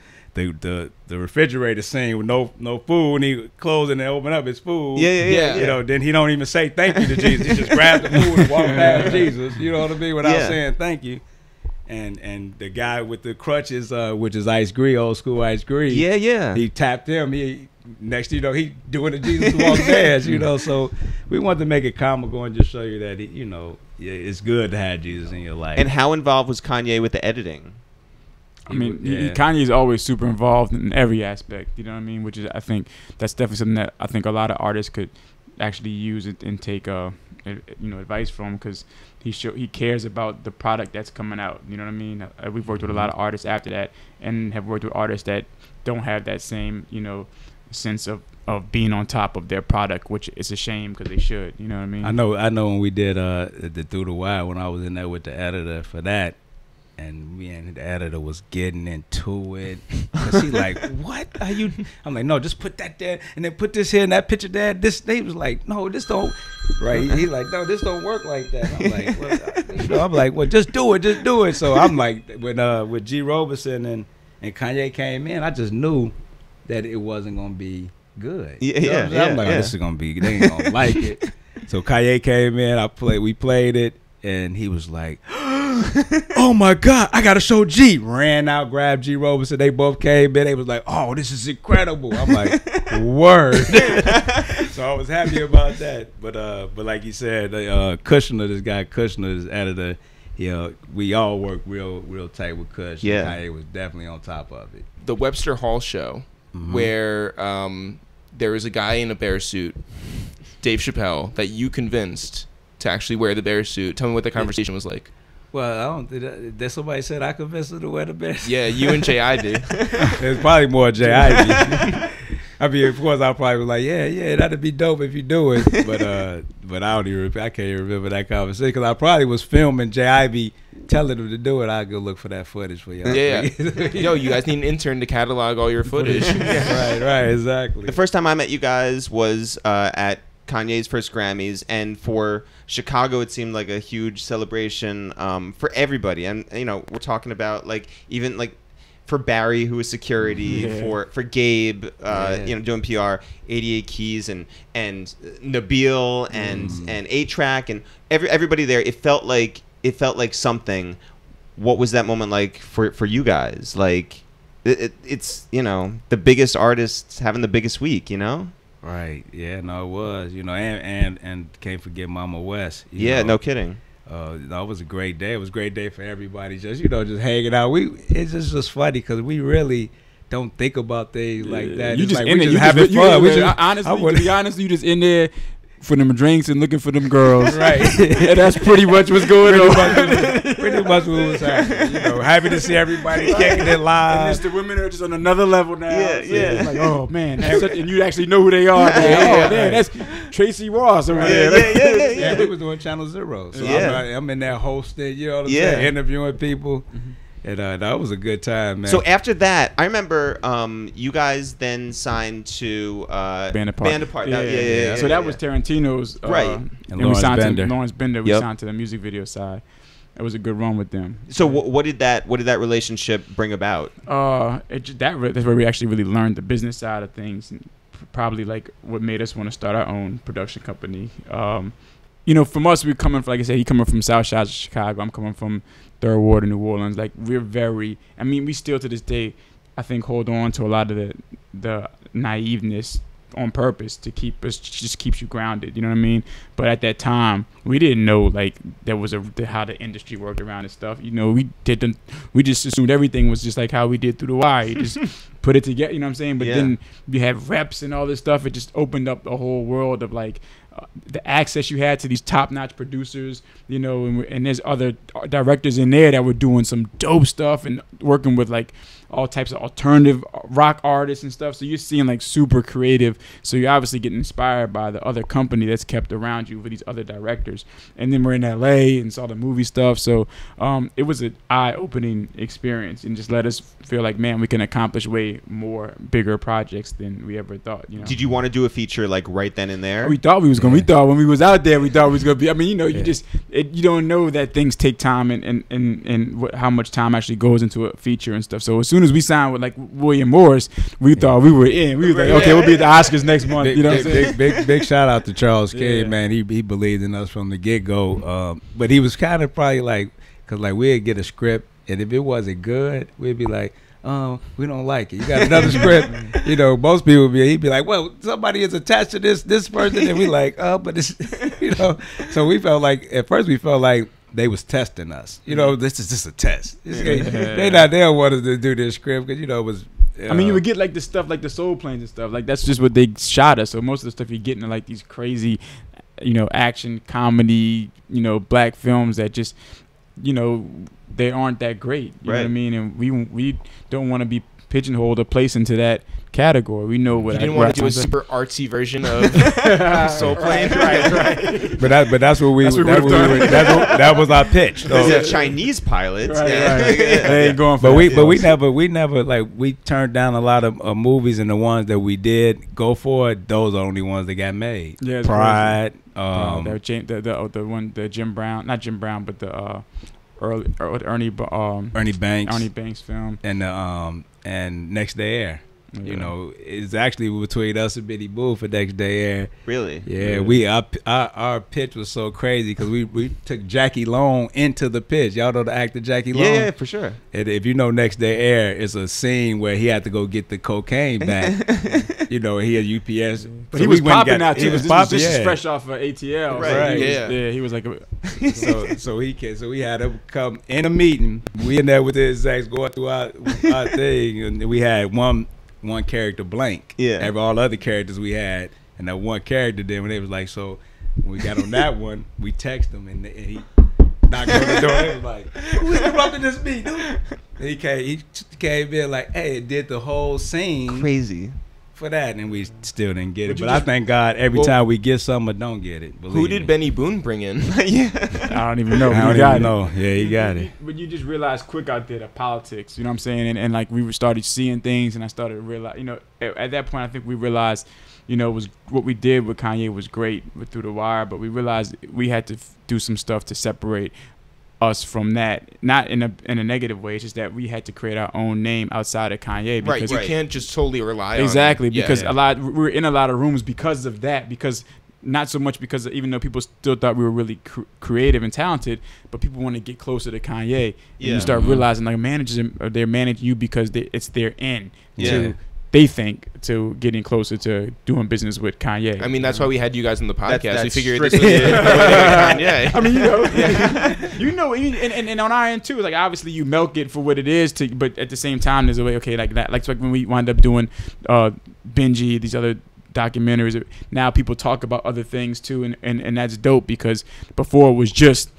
refrigerator scene with no food, and he closed and open up his food. Yeah. Then he don't even say thank you to Jesus. He just grabs the food and walk past Jesus. You know what I mean? Without saying thank you. And the guy with the crutches, which is Ice Green, old school Ice Green. Yeah. He tapped him. Next, he doing the Jesus walk dance. So we wanted to make it comical and just show you that it's good to have Jesus in your life. And how involved was Kanye with the editing? I mean, Kanye's always super involved in every aspect. You know what I mean? Which is, I think, that's definitely something that I think a lot of artists could actually use and take advice from, because he cares about the product that's coming out. You know what I mean? We've worked with a lot of artists after that, and have worked with artists that don't have that same sense of being on top of their product, which is a shame, because they should. You know what I mean? I know when we did the Through the Wire, when I was in there with the editor for that, and me and the editor was getting into it. Cause he like, what are you? I'm like, no, just put that there, and then put this here and that picture there. They was like, no, this don't. Right? He like, no, this don't work like that. I'm like, well, just do it. So I'm like, with G. Roberson and Kanye came in, I just knew that it wasn't gonna be good. I'm like, this is gonna be. They ain't gonna like it. So Kanye came in. We played it, and he was like, oh my God, I gotta show G. Ran out, grabbed G. Roberson. They both came in. They was like, oh, this is incredible. I'm like, word. So I was happy about that. But like you said, Kushner, this guy Kushner, this editor, we all work real tight with Kush. Yeah. Kanye was definitely on top of it. The Webster Hall show, where there was a guy in a bear suit, Dave Chappelle, that you convinced to actually wear the bear suit. Tell me what the conversation was like. Well, did somebody said I convinced her to wear the bear suit? Yeah, you and J.I. did. It's probably more J.I. I mean, of course, I probably was like, yeah, that'd be dope if you do it. But I can't even remember that conversation, because I probably was filming J.I.B. telling him to do it. I'll go look for that footage for y'all. Yeah. Yo, you guys need an intern to catalog all your footage. Right, exactly. The first time I met you guys was at Kanye's first Grammys, and for Chicago it seemed like a huge celebration for everybody. And we're talking about even for Barry, who was security, for Gabe, doing PR, 88 Keys, and Nabil and A-Track, and everybody there. It felt like something. What was that moment like for you guys? Like it's the biggest artists having the biggest week, Right. Yeah. No, it was. And can't forget Mama West. No kidding. It was a great day. It was a great day for everybody. Just just hanging out. It's just funny because we really don't think about things like that. You it's just like in we there. just having fun. Honestly, to be honest, you just in there for them drinks and looking for them girls. Right. And that's pretty much what's going on. Pretty much what was happening. Happy to see everybody kicking it live. And the women are just on another level now. Yeah. It's like, oh man, and you actually know who they are. Man, that's Tracy Ross over there. Yeah, we was doing Channel Zero. So I'm in there hosting, what I'm saying, interviewing people. And that was a good time, man. So after that, I remember you guys then signed to Band Apart. Yeah. So that was Tarantino's. Right. And we signed to Lawrence Bender. We signed to the music video side. it was a good run with them. So what did that relationship bring about? That's where we actually really learned the business side of things, and probably like what made us want to start our own production company. You know, from us, we're coming from, like I said, he coming from South Side of Chicago. I'm coming from Third Ward of New Orleans. Like, we're very, I mean, we still to this day, I think, hold on to a lot of the naiveness on purpose to keep us, just keeps you grounded. You know what I mean? But at that time, we didn't know like there was how the industry worked around and stuff. You know, we just assumed everything was just like how we did Through the Wire. You just put it together. You know what I'm saying? But then you have reps and all this stuff. It just opened up the whole world of like the access you had to these top-notch producers, you know, and there's other directors in there that were doing some dope stuff and working with like all types of alternative rock artists and stuff. So you're seeing like super creative. So you're obviously getting inspired by the other company that's kept around you with these other directors. And then we're in LA and saw the movie stuff. So it was an eye-opening experience and just let us feel like, man, we can accomplish way more bigger projects than we ever thought. You know? Did you want to do a feature like right then and there? We thought we was going. We thought when we was out there, we thought we was going to be. I mean, you know, you just you don't know that things take time and how much time actually goes into a feature and stuff. So as soon as we signed with like William Morris, we thought we were in. We was like, okay, we'll be at the Oscars next month. You know what I'm saying? Big shout out to Charles King, man. He believed in us from the get go. But he was kind of probably like, because like we'd get a script, and if it wasn't good, we'd be like, we don't like it. You got another script. You know, most people he'd be like, well, somebody is attached to this person, and we like, but it's, you know. So we felt like at first we felt like they was testing us. You know, this is just a test. They don't want us to do this script because, you know, it was. I mean, you would get like the stuff like the Soul Planes and stuff. Like that's just what they shot us. So most of the stuff you're getting are like these crazy, you know, action comedy, you know, black films that just, you know, they aren't that great. You know what I mean? And we don't want to be pigeonholed or placed into that category. We know what. You didn't want to do a super artsy version of Soul Plane, right? But that's what we. That was our pitch. There's a Chinese pilot. They ain't going for. But we never like we turned down a lot of movies, and the ones that we did go for, those are the only ones that got made. Yeah, Pride. The one, the Jim Brown, not Jim Brown, but the Ernie Banks film, and Next Day Air. Yeah. You know, it's actually between us and Benny Boo for Next Day Air. Really? Yeah. Our pitch was so crazy because we took Jackie Long into the pitch. Y'all know the actor Jackie Long? Yeah, for sure. And if you know Next Day Air, it's a scene where he had to go get the cocaine back. You know, he had UPS. But so he was popping out too. This is fresh off of ATL. Right. So he was like so we had him come in a meeting. We in there with his execs going through our thing, and we had one character blank. Yeah. All other characters we had, and that one character. Then when they was like, so when we got on that one, we text him, and he knocked on the door. It was like, who's interrupting this meeting, dude? And he came in like, hey, it did the whole scene. Crazy. For that, and we still didn't get it. But I thank God every time we get something or don't get it. Who did Benny Boone bring in? I don't even know. I don't even know. Yeah, he got it. But you just realize quick out there the politics. You know what I'm saying? And like we started seeing things, and I started to realize. You know, at that point, I think we realized, you know, was what we did with Kanye was great with Through the Wire, but we realized we had to do some stuff to separate us from that, not in a negative way. It's just that we had to create our own name outside of Kanye. Because you can't just totally rely on because we're in a lot of rooms because of that. Because not so much because even though people still thought we were really creative and talented, but people want to get closer to Kanye. And you start realizing like managers, they're managing you because it's their end. They think to getting closer to doing business with Kanye. I mean, that's why we had you guys on the podcast. We figured this was Kanye. I mean, you know, and on our end too. Like obviously, you milk it for what it is. But at the same time, there's a way. Okay, like that. Like when we wind up doing Benji, these other documentaries. Now people talk about other things too, and that's dope because before it was just.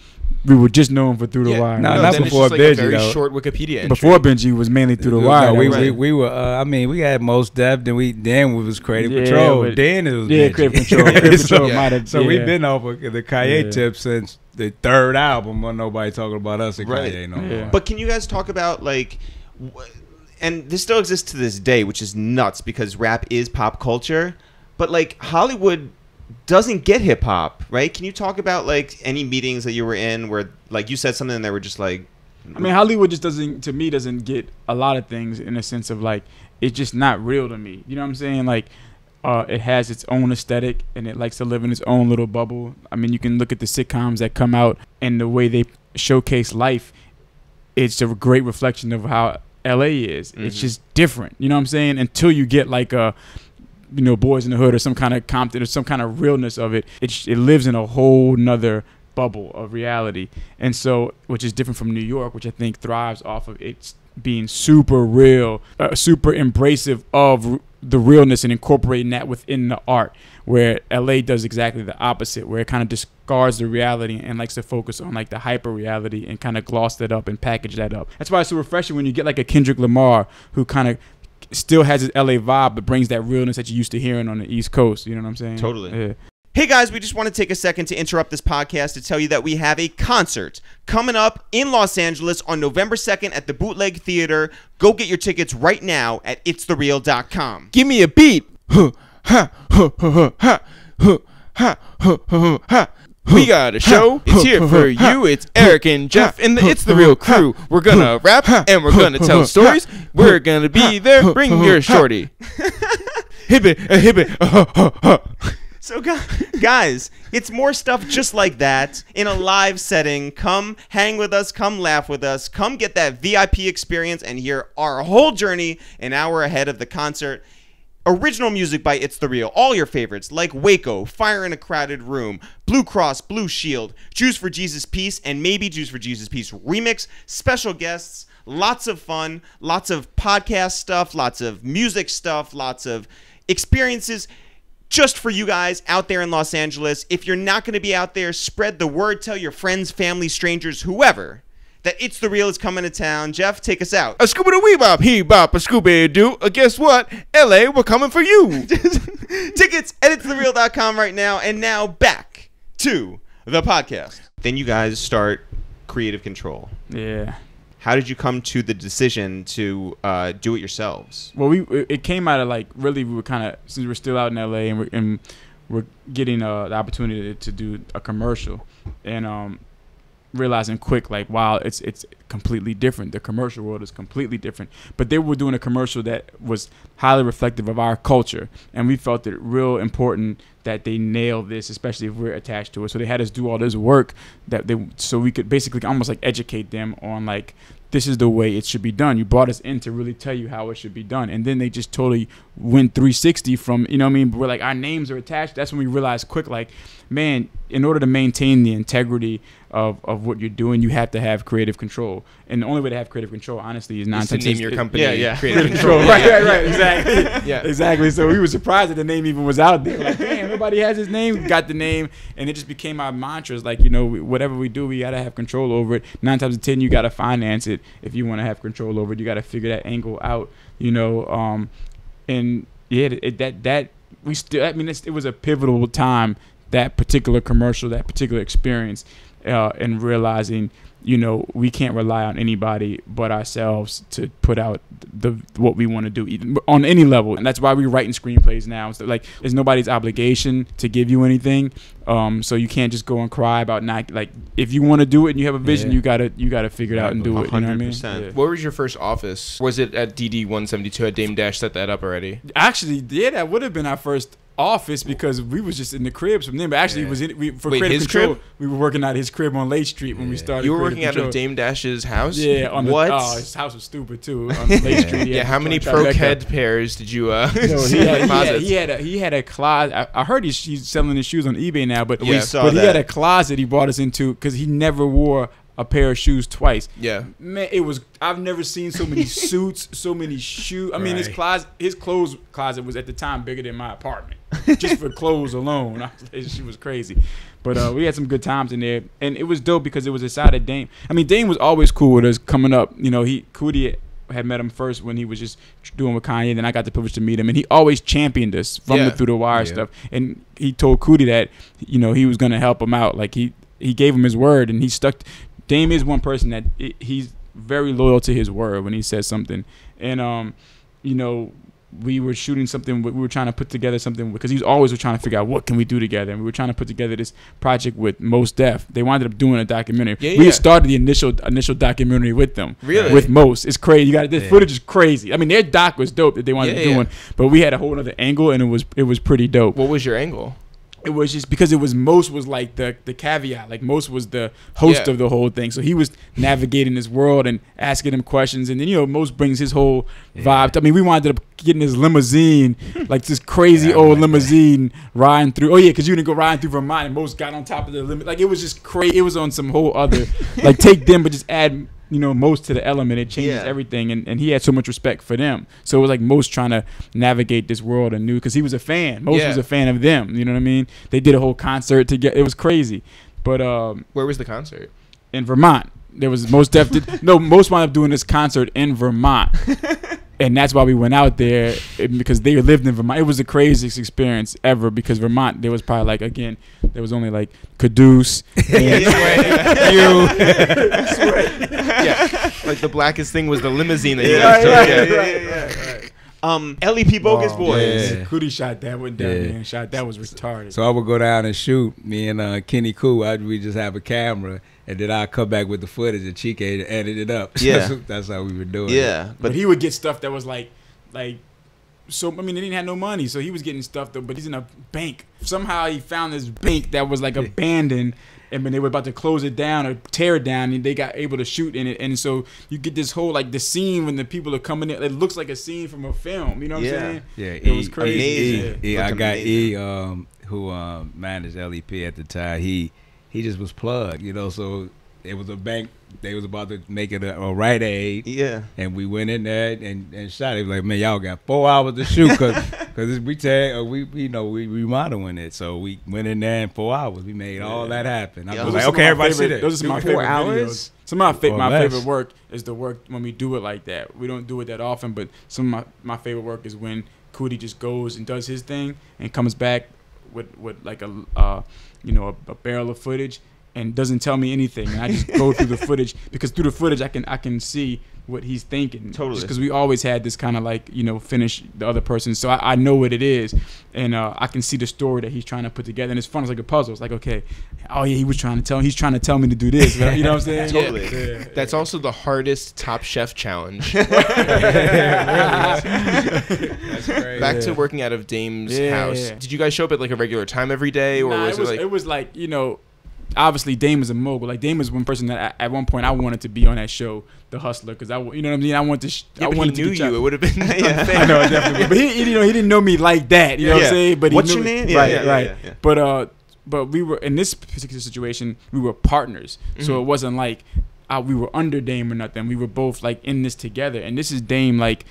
We were just known for Through the Wire. No, not before it's just Benji. Like a very short Wikipedia entry. Before Benji was mainly Through the Wire. We were. I mean, we had Most Def. Then we was Creative Control. Then it was Creative Control. So we've been over the Kanye tip since the third album. When nobody talking about us and Kanye no more. But can you guys talk about like, and this still exists to this day, which is nuts because rap is pop culture. But like Hollywood doesn't get hip hop, right? Can you talk about like any meetings that you were in where like you said something and they were just like, I mean, Hollywood just doesn't get a lot of things in a sense of like, it's just not real to me. You know what I'm saying? Like, it has its own aesthetic and it likes to live in its own little bubble. I mean, you can look at the sitcoms that come out and the way they showcase life. It's a great reflection of how LA is. Mm-hmm. It's just different. You know what I'm saying? Until you get like a, you know, Boys in the Hood or some kind of Compton or some kind of realness of it. It lives in a whole nother bubble of reality. And so, which is different from New York, which I think thrives off of its being super real, super embracive of the realness and incorporating that within the art, where LA does exactly the opposite, where it kind of discards the reality and likes to focus on like the hyper reality and kind of gloss that up and package that up. That's why it's so refreshing when you get like a Kendrick Lamar who kind of still has his LA vibe but brings that realness that you used to hearing on the East Coast. You know what I'm saying? Totally. Yeah. Hey guys, we just want to take a second to interrupt this podcast to tell you that we have a concert coming up in Los Angeles on November 2nd at the Bootleg Theater. Go get your tickets right now at ItsTheReal.com. Give me a beat. We got a show. It's here for you. It's Eric and Jeff and the It's the Real crew. We're gonna rap and we're gonna tell stories. We're gonna be there. Bring your shorty. Hip it. So guys, it's more stuff just like that in a live setting. Come hang with us. Come laugh with us. Come get that VIP experience and hear our whole journey an hour ahead of the concert. Original music by It's The Real. All your favorites like Waco, Fire in a Crowded Room, Blue Cross, Blue Shield, Jews for Jesus Peace, and maybe Jews for Jesus Peace remix. Special guests. Lots of fun. Lots of podcast stuff. Lots of music stuff. Lots of experiences. Just for you guys out there in Los Angeles. If you're not going to be out there, spread the word. Tell your friends, family, strangers, whoever, that It's The Real is coming to town. Jeff, take us out. A Scooby-Doo-wee-bop, he-bop, a Scooby-Doo. Guess what? LA, we're coming for you. Tickets at ItsTheReal.com right now. And now back to the podcast. Then you guys start Creative Control. Yeah. How did you come to the decision to do it yourselves? Well, it came out of like, really, we were kind of, since we're still out in LA and we're getting the opportunity to do a commercial and realizing quick, like, wow, it's completely different. The commercial world is completely different. But they were doing a commercial that was highly reflective of our culture, and we felt it real important that they nail this, especially if we're attached to it. So they had us do all this work so we could basically almost like educate them on like, this is the way it should be done. You brought us in to really tell you how it should be done. And then they just totally went 360 from, you know what I mean? We're like, our names are attached. That's when we realized quick, like, man, in order to maintain the integrity of what you're doing, you have to have creative control. And the only way to have creative control, honestly, is to name your company. Creative control. Right, exactly. Yeah, exactly. So we were surprised that the name even was out there. Like, damn, nobody has his name. We got the name, and it just became our mantras. Like, you know, whatever we do, we gotta have control over it. 9 times out of 10, you gotta finance it. If you want to have control over it, you gotta figure that angle out. You know, and yeah, we still. I mean, it was a pivotal time. That particular commercial, that particular experience, and realizing, you know, we can't rely on anybody but ourselves to put out what we want to do, even on any level. And that's why we're writing screenplays now. So like, it's nobody's obligation to give you anything. So you can't just go and cry about not, like, if you want to do it and you have a vision, you gotta figure it out and do it. You know what I mean? Yeah. What was your first office? Was it at DD 172? Had Dame Dash set that up already? Actually, yeah, that would have been our first office because we was just in the cribs from them. But actually, it was for Wait, Creative his Control. crib? We were working out his crib on Lake Street when we started. You were Creative working Control. out of Dame Dash's house? Yeah. What? His house was stupid too. On Lake Street. Yeah. How many Pro-Ked pairs did you? He had a closet. I heard he's selling his shoes on eBay now, but we saw that. He had a closet he brought us into because he never wore a pair of shoes twice. Yeah, man, I've never seen so many suits, so many shoes. I mean, his clothes closet was at the time bigger than my apartment, just for clothes alone. She was crazy, but we had some good times in there, and it was dope because it was a side of Dame. I mean, Dame was always cool with us coming up. You know, Coodie had met him first when he was just doing with Kanye. Then I got the privilege to meet him, and he always championed us from the Through the Wire stuff. And he told Coodie that, you know, he was gonna help him out. Like he gave him his word, and he stuck. Dame is one person that he's very loyal to his word when he says something. And, you know, we were shooting something. We were trying to put together something because he was always trying to figure out what can we do together. And we were trying to put together this project with Mos Def. They wound up doing a documentary. Yeah, we yeah. started the initial documentary with them. Really? With Mos. It's crazy. You got this footage is crazy. I mean, their doc was dope that they wanted to doing, but we had a whole other angle, and it was pretty dope. What was your angle? It was just because it was Mos was like the caveat. Like Mos was the host of the whole thing. So he was navigating this world and asking him questions. And then, you know, Mos brings his whole vibe. I mean, we wound up getting his limousine, like this crazy old limousine riding through. Oh, yeah, because you didn't go riding through Vermont and Mos got on top of the limit. Like, it was just crazy. It was on some whole other, like, take them, but just add, you know, Mos to the element. It changes everything. And he had so much respect for them. So it was like Mos trying to navigate this world anew because he was a fan. Mos was a fan of them. You know what I mean? They did a whole concert together. It was crazy. But where was the concert? In Vermont. There was Mos Def. Mos wound up doing this concert in Vermont. And that's why we went out there, because they lived in Vermont. It was the craziest experience ever because Vermont, there was probably like, again, there was only like Caduce and Like the blackest thing was the limousine that you guys took. LEP Bogus Boys. Yeah. Coodie shot that one down, man. That was retarded. So I would go down and shoot. Me and Kenny Koo, we just have a camera, and then I'd come back with the footage, and Chike edit it up. Yeah. That's how we were doing it. Yeah. But he would get stuff that was like, so, I mean, they didn't have no money, so he was getting stuff, though, but he's in a bank. Somehow he found this bank that was like abandoned, and when they were about to close it down or tear it down, and they got able to shoot in it. And so you get this whole, like, the scene when the people are coming in, it looks like a scene from a film. You know what I'm saying? Yeah, it was crazy. I got amazing. Who managed LEP at the time. He just was plugged, you know, so it was a bank. They was about to make it a Rite Aid. Yeah. And we went in there and shot it. Like, man, y'all got 4 hours to shoot because we remodeling it. So we went in there in 4 hours. We made all that happen. I was like, okay, everybody sit there. Those are my 4 favorite hours? videos. Some of my favorite work is the work when we do it like that. We don't do it that often, but some of my favorite work is when Coodie just goes and does his thing and comes back with like a barrel of footage and doesn't tell me anything, and I just go through the footage, because through the footage I can see what he's thinking. Totally. Just because we always had this kind of like, you know, finish the other person, so I know what it is, and I can see the story that he's trying to put together, and it's fun. It's like a puzzle. It's like, okay, oh yeah, he's trying to tell me to do this. You know what I'm saying? Totally. Yeah. That's also the hardest Top Chef challenge. That's crazy. Back to working out of Dame's house. Yeah. Did you guys show up at like a regular time every day, or was it was like, you know, obviously Dame is a mogul. Like, Dame is one person that at one point I wanted to be on that show, The Hustler, because you know what I mean. I wanted to. I wanted to knew you. It would have been unfair. I know, definitely. But he didn't know me like that. You know what I'm saying? But what's he your knew name? Right. Yeah. But we were in this particular situation. We were partners, so it wasn't like we were under Dame or nothing. We were both like in this together. And this is Dame, like,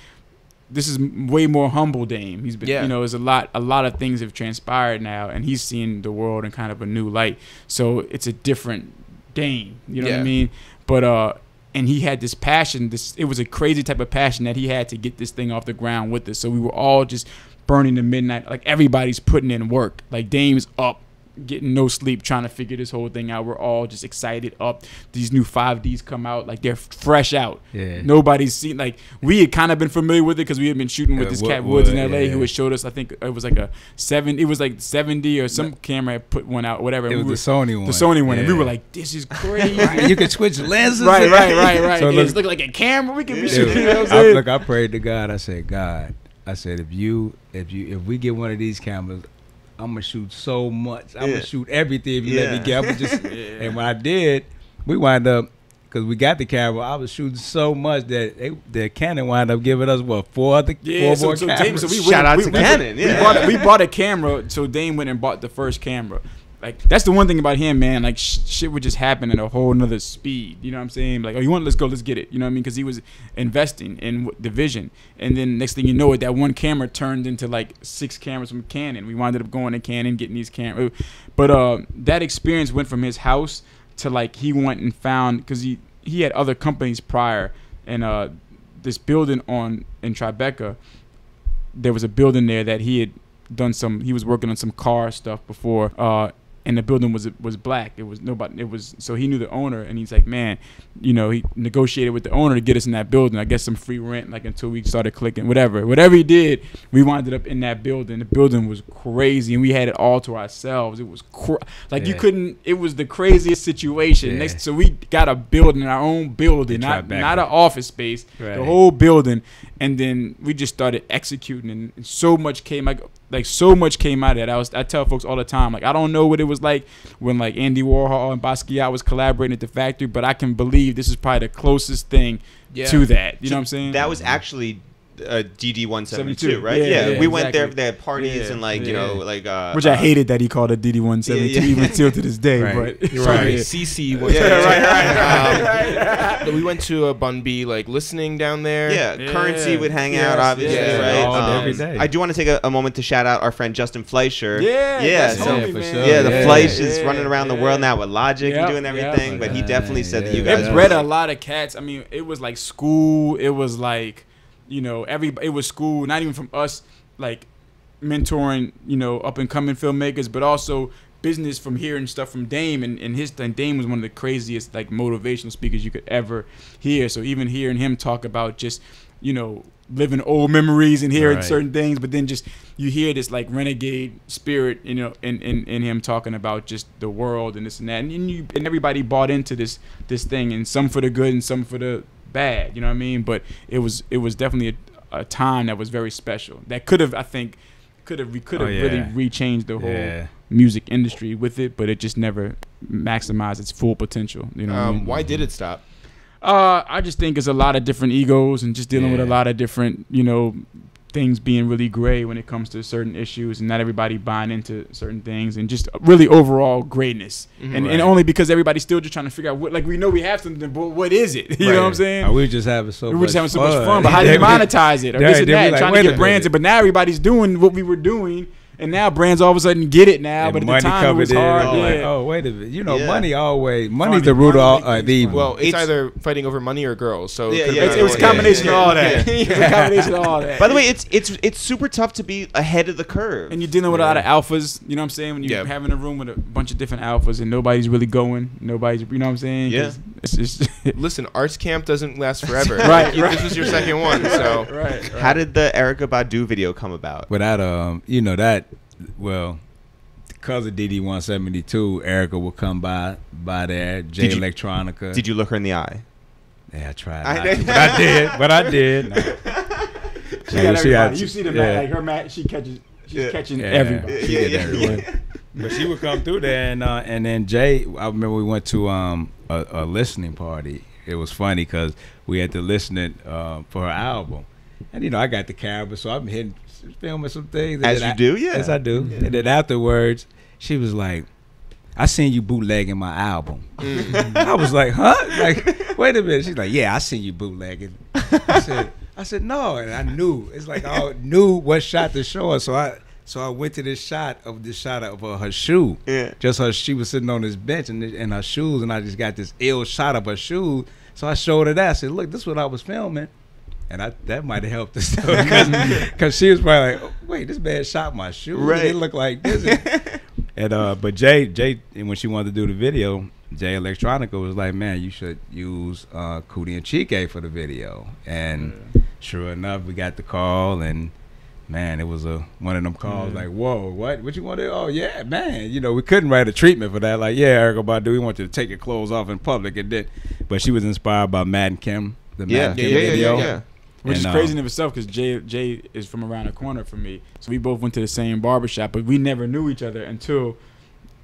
this is way more humble Dame. He's been, you know, there's a lot of things have transpired now, and he's seeing the world in kind of a new light. So it's a different Dame, you know what I mean? But and he had this passion. It was a crazy type of passion that he had to get this thing off the ground with us. So we were all just burning the midnight. Like, everybody's putting in work. Like, Dame's up, getting no sleep, trying to figure this whole thing out. We're all just excited up. These new 5Ds come out, like, they're fresh out. Yeah. Nobody's seen, like, we had kind of been familiar with it because we had been shooting with this cat Woods in LA, who had showed us, I think it was like a 70 or some camera had put one out, whatever. It was the Sony one. The Sony one, and we were like, this is crazy. You can switch lenses. Right. So It's looking like a camera. We can be shooting. You know what I'm saying? I prayed to God. I said, God, if we get one of these cameras, I'm gonna shoot so much. I'm gonna shoot everything if you let me get. And when I did, we wind up, because we got the camera, I was shooting so much that the Canon wound up giving us four more cameras. Shout out to Canon. We bought a camera, so Dame went and bought the first camera. Like, that's the one thing about him, man. Like, shit would just happen at a whole nother speed. You know what I'm saying? Like, oh, you want? Let's go. Let's get it. You know what I mean? Because he was investing in the vision, and then next thing you know, that one camera turned into like 6 cameras from Canon. We wound up going to Canon, getting these cameras. But that experience went from his house to, like, he went and found, because he had other companies prior, and this building in Tribeca, there was a building there that he had done he was working on some car stuff before. and the building was black. It was nobody. It was so he knew the owner, and he's like, man, you know, he negotiated with the owner to get us in that building. I guess some free rent, like until we started clicking, whatever he did, we wound up in that building. The building was crazy, and we had it all to ourselves. It was you couldn't. It was the craziest situation. So we got a building, our own building, not an office space, the whole building, and then we just started executing, and so much came so much came out of that. I tell folks all the time, like, I don't know what it was like when like Andy Warhol and Basquiat was collaborating at the factory, but I can believe this is probably the closest thing to that. You know what I'm saying? That was actually DD 172, right? Yeah, we went there. They had parties and like you know like which I hated that he called it DD 172 even still to this day. But CC 172. Right. We went to a Bun B like listening down there. Currency would hang out obviously, right? Every day. I do want to take a moment to shout out our friend Justin Fleischer. The Fleisch is running around the world now with Logic and doing everything, but he definitely said that you guys bred a lot of cats. I mean, it was like school. It was like, you know, it was school, not even from us, like mentoring, you know, up and coming filmmakers, but also business from hearing stuff from Dame, and Dame was one of the craziest like motivational speakers you could ever hear. So even hearing him talk about just, you know, living old memories and hearing certain things, but then just you hear this like renegade spirit, you know, in him talking about just the world and this and that, and everybody bought into this thing, and some for the good and some for the bad, you know what I mean? But it was definitely a time that was very special. That could have really rechanged the whole music industry with it, but it just never maximized its full potential. You know what I mean? Why did it stop? I just think it's a lot of different egos and just dealing with a lot of different, you know, things being really gray when it comes to certain issues, and not everybody buying into certain things, and just really overall grayness. And only because everybody's still just trying to figure out what, like, we know we have something, but what is it? You know what I'm saying? We just having so much fun, but how do you monetize it? Or this and that, like, trying to get brands in, but now everybody's doing what we were doing. And now brands all of a sudden get it now, but at the time it was hard. Wait a minute. You know, money's the root of all evil. Well, it's either fighting over money or girls. So it was a combination of all that. It's a combination of all that. By the way, it's super tough to be ahead of the curve. And you're dealing with a lot of alphas. You know what I'm saying? When you're having a room with a bunch of different alphas and nobody's really going. You know what I'm saying? Yeah. Listen, arts camp doesn't last forever. Right. This was your second one. So right. How did the Erykah Badu video come about? Without that. Well, because of DD 172, Erykah will come by there. Electronica. Did you look her in the eye? Yeah, I tried. But I did. No. You see the like her mat. She's catching everybody. She did everyone. But she would come through there, and then Jay. I remember we went to a listening party. It was funny because we had to listen it for her album, and you know I got the camera, so I'm filming some things. As you do, yeah. As I do. Yeah. And then afterwards, she was like, I seen you bootlegging my album. I was like, huh? Like, wait a minute. She's like, yeah, I seen you bootlegging. I said, no. And I knew. It's like I knew what shot to show her. So I went to this shot of her shoe. Yeah. Just her, she was sitting on this bench and her shoes, and I just got this ill shot of her shoe. So I showed her that. I said, look, this is what I was filming. And that might have helped us because she was probably like, oh, wait, this man shot my shoe. Right. It looked like this. And but Jay, when she wanted to do the video, Jay Electronica was like, man, you should use Coodie and Chike for the video. And sure enough, we got the call, and man, it was one of them calls like, whoa, what you want to do? Oh yeah, man, you know, we couldn't write a treatment for that. Like, yeah, Erykah Badu, we want you to take your clothes off in public, and then, but she was inspired by Matt and Kim, the Matt and Kim video. Yeah. Which is crazy in itself because Jay is from around the corner from me. So we both went to the same barbershop, but we never knew each other until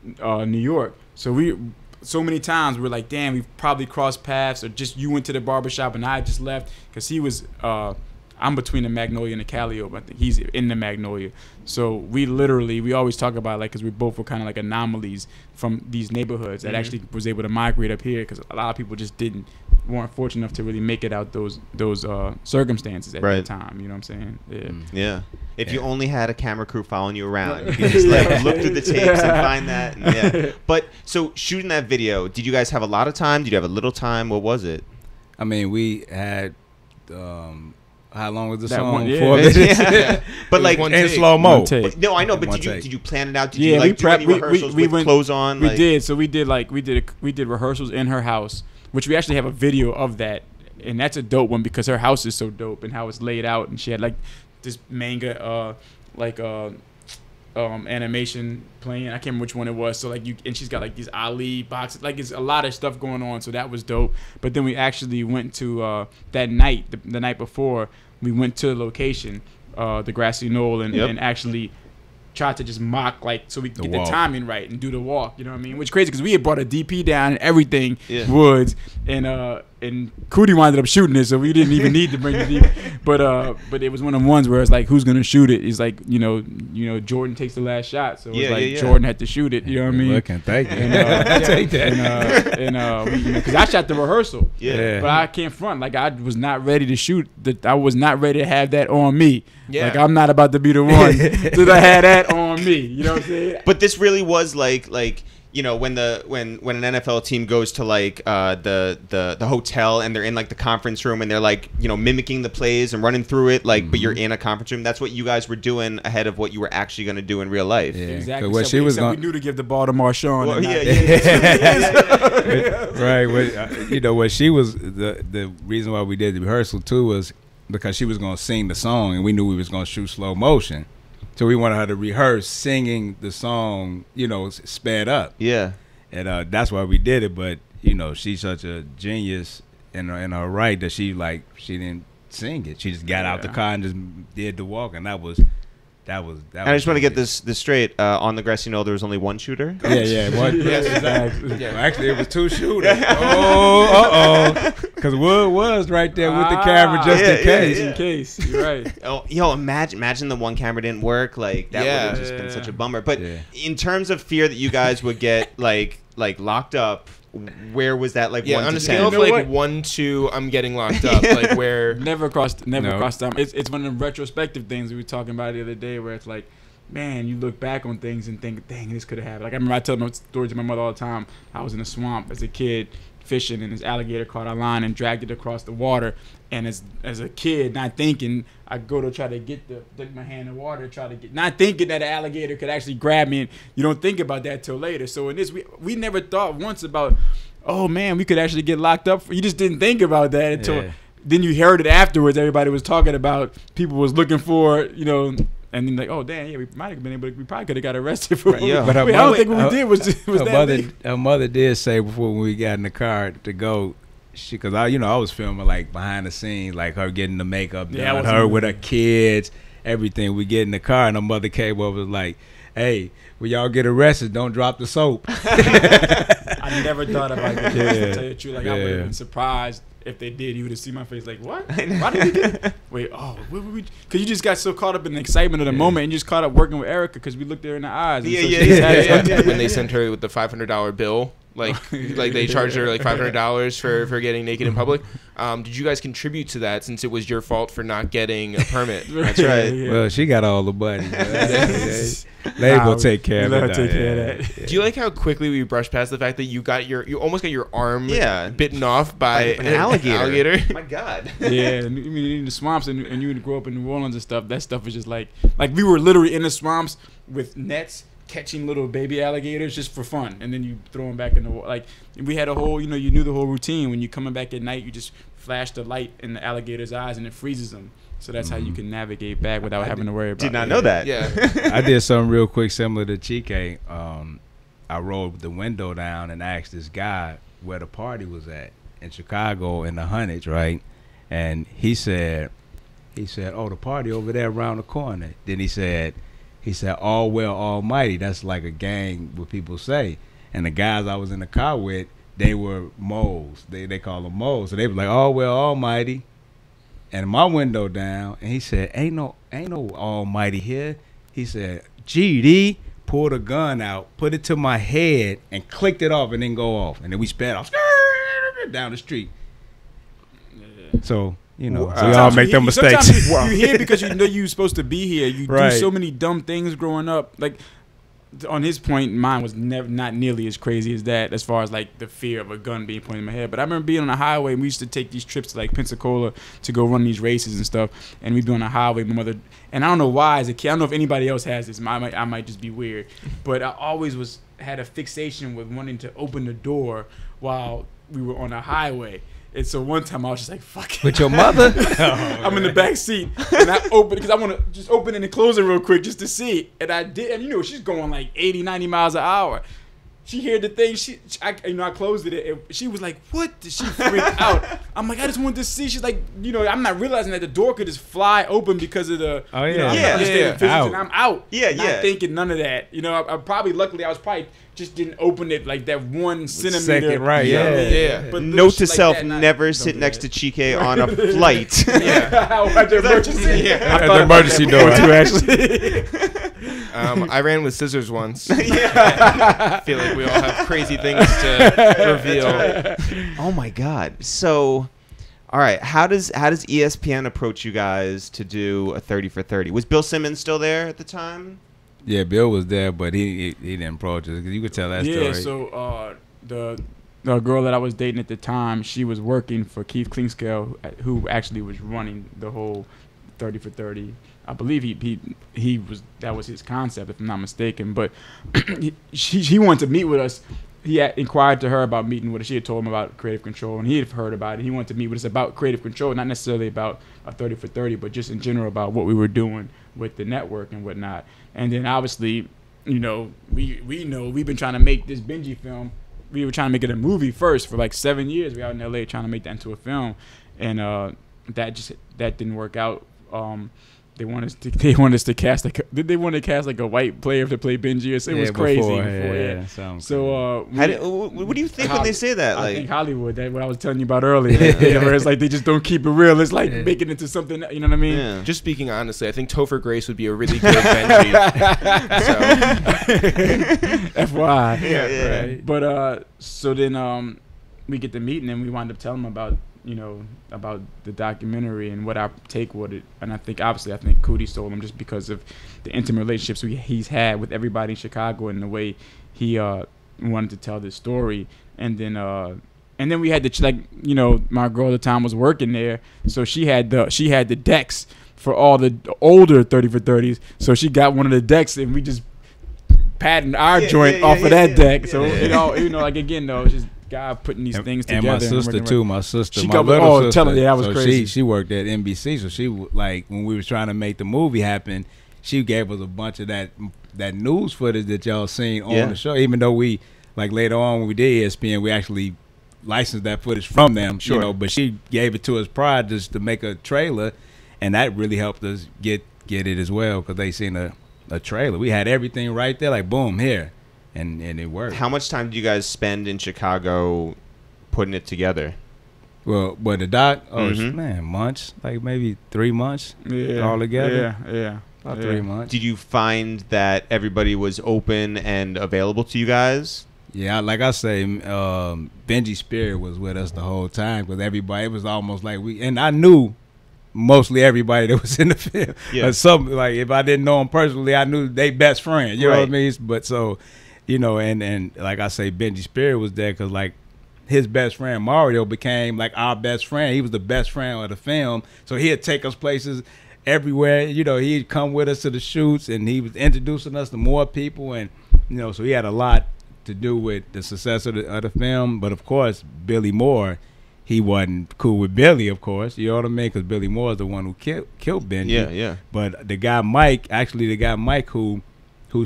New York. So so many times we're like, damn, we've probably crossed paths, or just you went to the barbershop and I just left because he was I'm between the Magnolia and the Calliope. I think he's in the Magnolia. So we always talk about, like, because we both were kind of like anomalies from these neighborhoods that actually was able to migrate up here, because a lot of people just weren't fortunate enough to really make it out those circumstances at that time. You know what I'm saying? Yeah. If you only had a camera crew following you around, you could just like look through the tapes and find that. And, But so shooting that video, did you guys have a lot of time? Did you have a little time? What was it? I mean, we had how long was the That song? one- yeah. 4 minutes. Yeah. But like one in take. slow mo. One take. no, I know, but One did you take. did you plan it out? Did Yeah, you like do any we rehearsals with went, clothes on? We like, did. So we did rehearsals in her house, which we actually have a video of that, and that's a dope one because her house is so dope and how it's laid out, and she had like this manga animation playing. I can't remember which one it was. So like and she's got like these Ali boxes. Like it's a lot of stuff going on. So that was dope. But then we actually went to that night, the night before, we went to the location, the grassy knoll, and actually tried to just mock so we could get the timing right and do the walk. You know what I mean? Which is crazy because we had brought a DP down and everything, woods, and Coodie wound up shooting it, so we didn't even need to bring the DP. But it was one of the ones where it's like, who's gonna shoot it? It's like Jordan takes the last shot, so it's like Jordan had to shoot it. You know what I mean? Looking, thank you. And, Take that. Because I shot the rehearsal, Yeah. but I can't front. Like I was not ready to shoot. I was not ready to have that on me. Yeah. Like I'm not about to be the one that I had that on me. You know what I'm saying? But this really was like when an NFL team goes to like the hotel and they're in like the conference room and they're like mimicking the plays and running through it but you're in a conference room. That's what you guys were doing ahead of what you were actually going to do in real life. Yeah. Exactly. What she was we knew to give the ball to Marshawn. Well, and not- Right. What she was the reason why we did the rehearsal too was because she was gonna sing the song and we knew we was gonna shoot slow motion, so we wanted her to rehearse singing the song, sped up. Yeah. And that's why we did it. But she's such a genius in her right that she didn't sing it. She just got out the car and just did the walk, and that was. And I just want to get this straight. On the grassy knoll, there was only one shooter. Yeah. Yes, Exactly. Yeah. Well, actually, it was two shooters. Because Wood was right there with the camera just in case. In case. You're right. Imagine the one camera didn't work. Like that would have just been such a bummer. But in terms of fear that you guys would get like locked up, where was that like 1 on to a scale 10? of like 1 to I'm getting locked up, like where Never crossed time. It's one of the retrospective things we were talking about the other day where it's like, man, you look back on things and think, dang, this could have happened. Like I remember I tell my story to my mother all the time. I was in a swamp as a kid fishing and this alligator caught our line and dragged it across the water, and as a kid not thinking, I go to try to dip my hand in the water, not thinking that an alligator could actually grab me, and you don't think about that till later. So in this we never thought once about, oh man, we could actually get locked up. You just didn't think about that until then you heard it afterwards. Everybody was talking about, people was looking for, and then like, oh damn, yeah, we might have been able to, we probably could have got arrested for Yeah. But I don't think what we did was her mother did say before when we got in the car to go, because I was filming like behind the scenes, like her getting the makeup done, her with her kids, everything. We get in the car and her mother came over and was like, hey, when y'all get arrested, don't drop the soap. I never thought about that. To tell you the truth, like I would have been surprised if they did. You would have seen my face like, what? Why did we do that? Wait, what were we? Because you just got so caught up in the excitement of the moment, and you just caught up working with Erykah because we looked her in the eyes. when they sent her with the $500 bill, like they charged her like $500 for getting naked in public. Did you guys contribute to that since it was your fault for not getting a permit? That's right. Yeah. Well, she got all the money. Label take care of that. Do you like how quickly we brushed past the fact that you almost got your arm bitten off by an alligator? alligator? My God. Yeah, and I mean, in the swamps, and you would grow up in New Orleans and stuff. That stuff was just like we were literally in the swamps with nets catching little baby alligators just for fun, and then you throw them back in the water. Like we had a whole, you knew the whole routine. When you coming back at night, you just flash the light in the alligator's eyes, and it freezes them. So that's how you can navigate back without having to worry about it. Did not know that. Yeah. I did something real quick similar to Chike. I rolled the window down and asked this guy where the party was at in Chicago in the Hundreds, right? And he said, oh, the party over there around the corner. Then he said, all well, almighty. That's like a gang, what people say. And the guys I was in the car with, they were moles. They call them moles. So they were like, all well, almighty. And my window down, and he said, ain't no almighty here. He said, GD, pulled a gun out, put it to my head, and clicked it off and didn't go off. And then we sped off down the street. So, so we all make them mistakes. You hear because you know you're supposed to be here. You do so many dumb things growing up. Like on his point, mine was not nearly as crazy as that, as far as like the fear of a gun being pointed in my head. But I remember being on the highway, and we used to take these trips to like Pensacola to go run these races and stuff. And we'd be on the highway. My mother, and I don't know why as a kid, I don't know if anybody else has this. I might just be weird, but I always had a fixation with wanting to open the door while we were on the highway. And so one time I was just like, fuck it. With your mother? I'm in the back seat, and I open because I want to just open it and close it real quick just to see. And I did, and you know, she's going like 80, 90 miles an hour. She heard the thing. I closed it. And she was like, "What?" Did she freak out? I'm like, "I just wanted to see." She's like, "You know, I'm not realizing that the door could just fly open because of the." Oh, you know, I'm yeah. not understanding physics, Out. and I'm out. Yeah, not thinking none of that. You know, I probably just didn't open it like that 1 centimeter. Second, right? You know what I mean? Yeah. But Note to shit like self: that, never don't sit do next that. to Chike on a flight. At the emergency. At the emergency door, too, actually. I ran with scissors once. I feel like we all have crazy things to reveal. Oh my God! So, all right, how does ESPN approach you guys to do a 30 for 30? Was Bill Simmons still there at the time? Yeah, Bill was there, but he didn't approach us. You could tell that story. Yeah, so the girl that I was dating at the time, she was working for Keith Klingscale, who actually was running the whole 30 for 30. I believe he was, that was his concept, if I'm not mistaken. But he wanted to meet with us. He had inquired to her about meeting with us. She had told him about creative control, and he had heard about it. He wanted to meet with us about creative control, not necessarily about a 30 for 30, but just in general about what we were doing with the network and whatnot. And then obviously, you know, we know we've been trying to make this Benji film. We were trying to make it a movie first for like 7 years. We were out in LA trying to make that into a film, and that didn't work out. They want us to cast like they want to cast like a white player to play Benji. It was crazy. Before. So what do you think when they say that? I think Hollywood. That what I was telling you about earlier. Where it's like they just don't keep it real. It's like making it into something. You know what I mean? Yeah. Just speaking honestly, I think Topher Grace would be a really good Benji. FYI. Yeah. Right. But so then we get the meeting and we wind up telling them about, you know, about the documentary and what our take with it. And I think Coodie stole him just because of the intimate relationships he's had with everybody in Chicago and the way he wanted to tell this story. And then we had the, like, you know, my girl at the time was working there, so she had the decks for all the older 30 for 30s. So she got one of the decks and we just patterned our joint off of that deck. So it all, you know, like again though, it's just God putting these things together. And my sister too. My sister, she my little sister. Tell her, yeah, that was crazy. She worked at NBC, so she, like, when we was trying to make the movie happen, she gave us a bunch of that news footage that y'all seen on the show. Even though we, like, later on when we did ESPN, we actually licensed that footage from them. Sure. You know, but she gave it to us prior just to make a trailer, and that really helped us get it as well, because they seen a trailer. We had everything right there, like boom, here. And it worked. How much time do you guys spend in Chicago putting it together? Well, the doc, man, months, like maybe 3 months all together. Yeah. About 3 months. Did you find that everybody was open and available to you guys? Yeah, like I say, Benji Spirit was with us the whole time, because everybody, it was almost like and I knew mostly everybody that was in the film. Yeah. Like if I didn't know them personally, I knew they best friend. You know what I mean? But so, you know, and like I say, Benji Spirit was there because, like, his best friend Mario became like our best friend. He was the best friend of the film, so he'd take us places everywhere. You know, he'd come with us to the shoots, and he was introducing us to more people, and you know, so he had a lot to do with the success of the film. But of course, Billy Moore, he wasn't cool with Billy, of course. You know what I mean? Because Billy Moore is the one who killed Benji. Yeah. But the guy Mike, who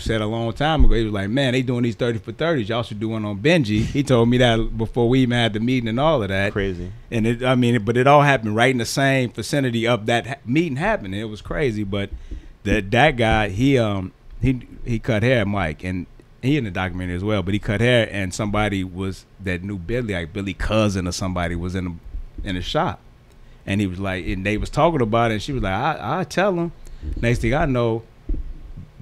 said a long time ago, he was like, man, they doing these 30 for 30s. Y'all should do one on Benji. He told me that before we even had the meeting and all of that. Crazy. And but it all happened right in the same vicinity of that meeting happening. It was crazy. But that guy, he cut hair, Mike, and he in the documentary as well. But he cut hair, and somebody that knew Billy, like Billy cousin or somebody, was in the shop, and he was like, and they was talking about it. And she was like, I tell him. Next thing I know,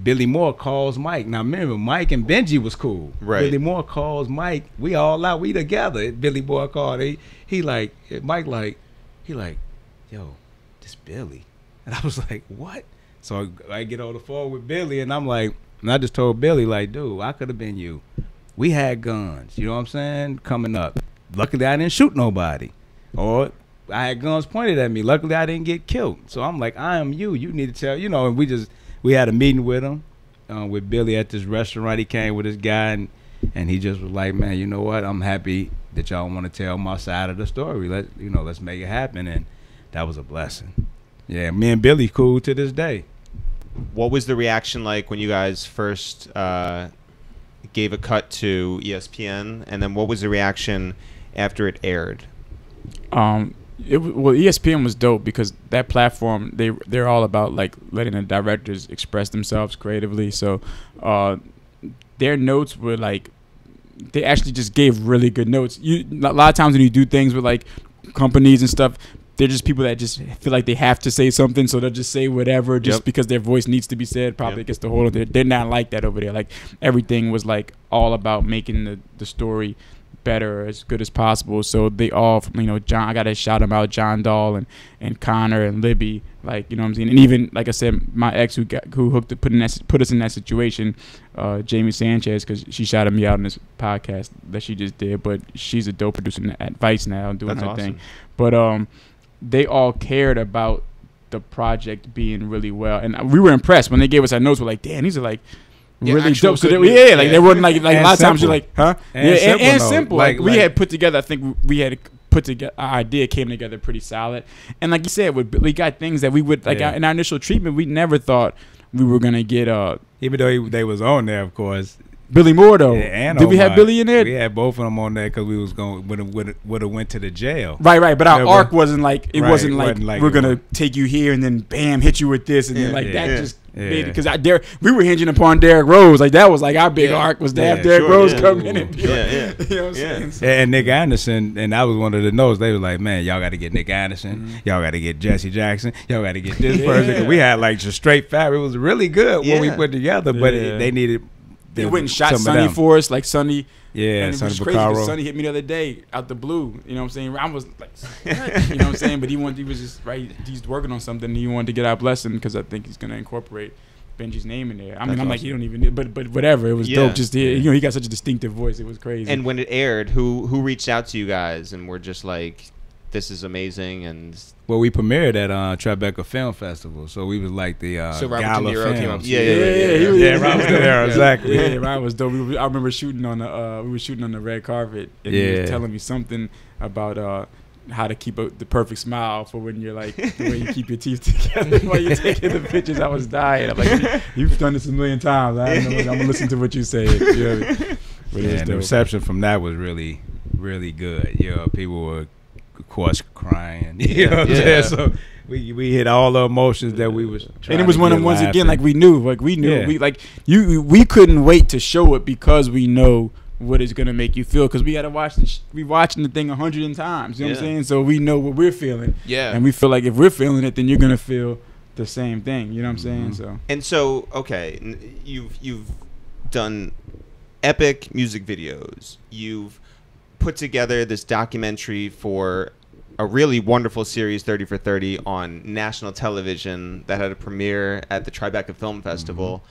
Billy Moore calls Mike. Now remember, Mike and Benji was cool. Right. Billy Moore calls Mike. We all out. We together. Billy Moore called. Mike like, yo, this Billy. And I was like, what? So I get on the phone with Billy, and I'm like, And I just told Billy, like, dude, I could have been you. We had guns, you know what I'm saying, coming up. Luckily, I didn't shoot nobody. Or I had guns pointed at me. Luckily, I didn't get killed. So I'm like, I am you. You need to tell, you know, and we had a meeting with him, with Billy at this restaurant. He came with this guy, and he just was like, man, you know what? I'm happy that y'all want to tell my side of the story. Let's make it happen. And that was a blessing. Yeah, me and Billy cool to this day. What was the reaction like when you guys first gave a cut to ESPN, and then what was the reaction after it aired? ESPN was dope because that platform, they're all about like letting the directors express themselves creatively. So their notes were like, they actually just gave really good notes. A lot of times when you do things with like companies and stuff, they're just people that just feel like they have to say something, so they'll just say whatever just because their voice needs to be said. Probably gets the whole of it. They're not like that over there. Like everything was like all about making the story better, as good as possible. So they all, you know, John, I gotta shout them out, John Dahl and Connor and Libby, like, you know what I'm saying. And even like I said, my ex who put us in that situation, Jamie Sanchez, because she shouted me out in this podcast that she just did. But she's a dope producer at Vice now, doing That's her awesome. thing. But they all cared about the project being really well, and we were impressed when they gave us our notes. We're like, damn, these are like really dope. So they weren't like a lot of times you're like, huh? And simple. Like we had put together, I think we had put together, our idea came together pretty solid. And like you said, we got things that we would like in our initial treatment, we never thought we were gonna get. Even though they was on there, of course. Billy Moore though. Yeah, did we have Billy in there? We had both of them on there because we was going would have went to the jail. Right. But our arc wasn't like wasn't wasn't like like we're gonna take you here and then bam hit you with this and then like that just because we were hinging upon Derrick Rose, like that was like our big arc was to have Derrick Rose come in and be like, you know what I'm saying? So. And Nick Anderson, and that was one of the notes. They were like, man, y'all got to get Nick Anderson, y'all got to get Jesse Jackson, y'all got to get this person. We had like just straight fabric. It was really good what we put together, but they needed. They went and shot Sonny for us, like Sonny. Yeah, and it was crazy because Sonny hit me the other day out the blue. You know what I'm saying? I was like, what? You know what I'm saying? But he was just right. He's working on something. And he wanted to get our blessing because I think he's gonna incorporate Benji's name in there. I mean, I'm like, you don't even. But whatever. It was dope. Just you know, he got such a distinctive voice. It was crazy. And when it aired, who reached out to you guys and were just like, this is amazing? And well, we premiered at Tribeca Film Festival, so we was like the so Robert gala De Niro film. came up to Yeah, Robert De Niro, exactly. Yeah, Robert was dope. I remember shooting on the red carpet, and he was telling me something about how to keep the perfect smile for when you're like the way you keep your teeth together while you're taking the pictures. I was dying. I'm like, you've done this a million times. I'm gonna listen to what you say. You know what I mean? But and the reception from that was really, really good. You know, people were, of course, crying. You know what I'm saying? So we hit all the emotions that we was trying. And it was one of them ones again, like we knew we couldn't wait to show it because we know what it's gonna make you feel, because we gotta we watching the thing 100 times. You know what I'm saying? So we know what we're feeling. Yeah. And we feel like if we're feeling it, then you're gonna feel the same thing. You know what I'm saying? So okay, you've done epic music videos. You've put together this documentary for a really wonderful series, 30 for 30, on national television that had a premiere at the Tribeca Film Festival.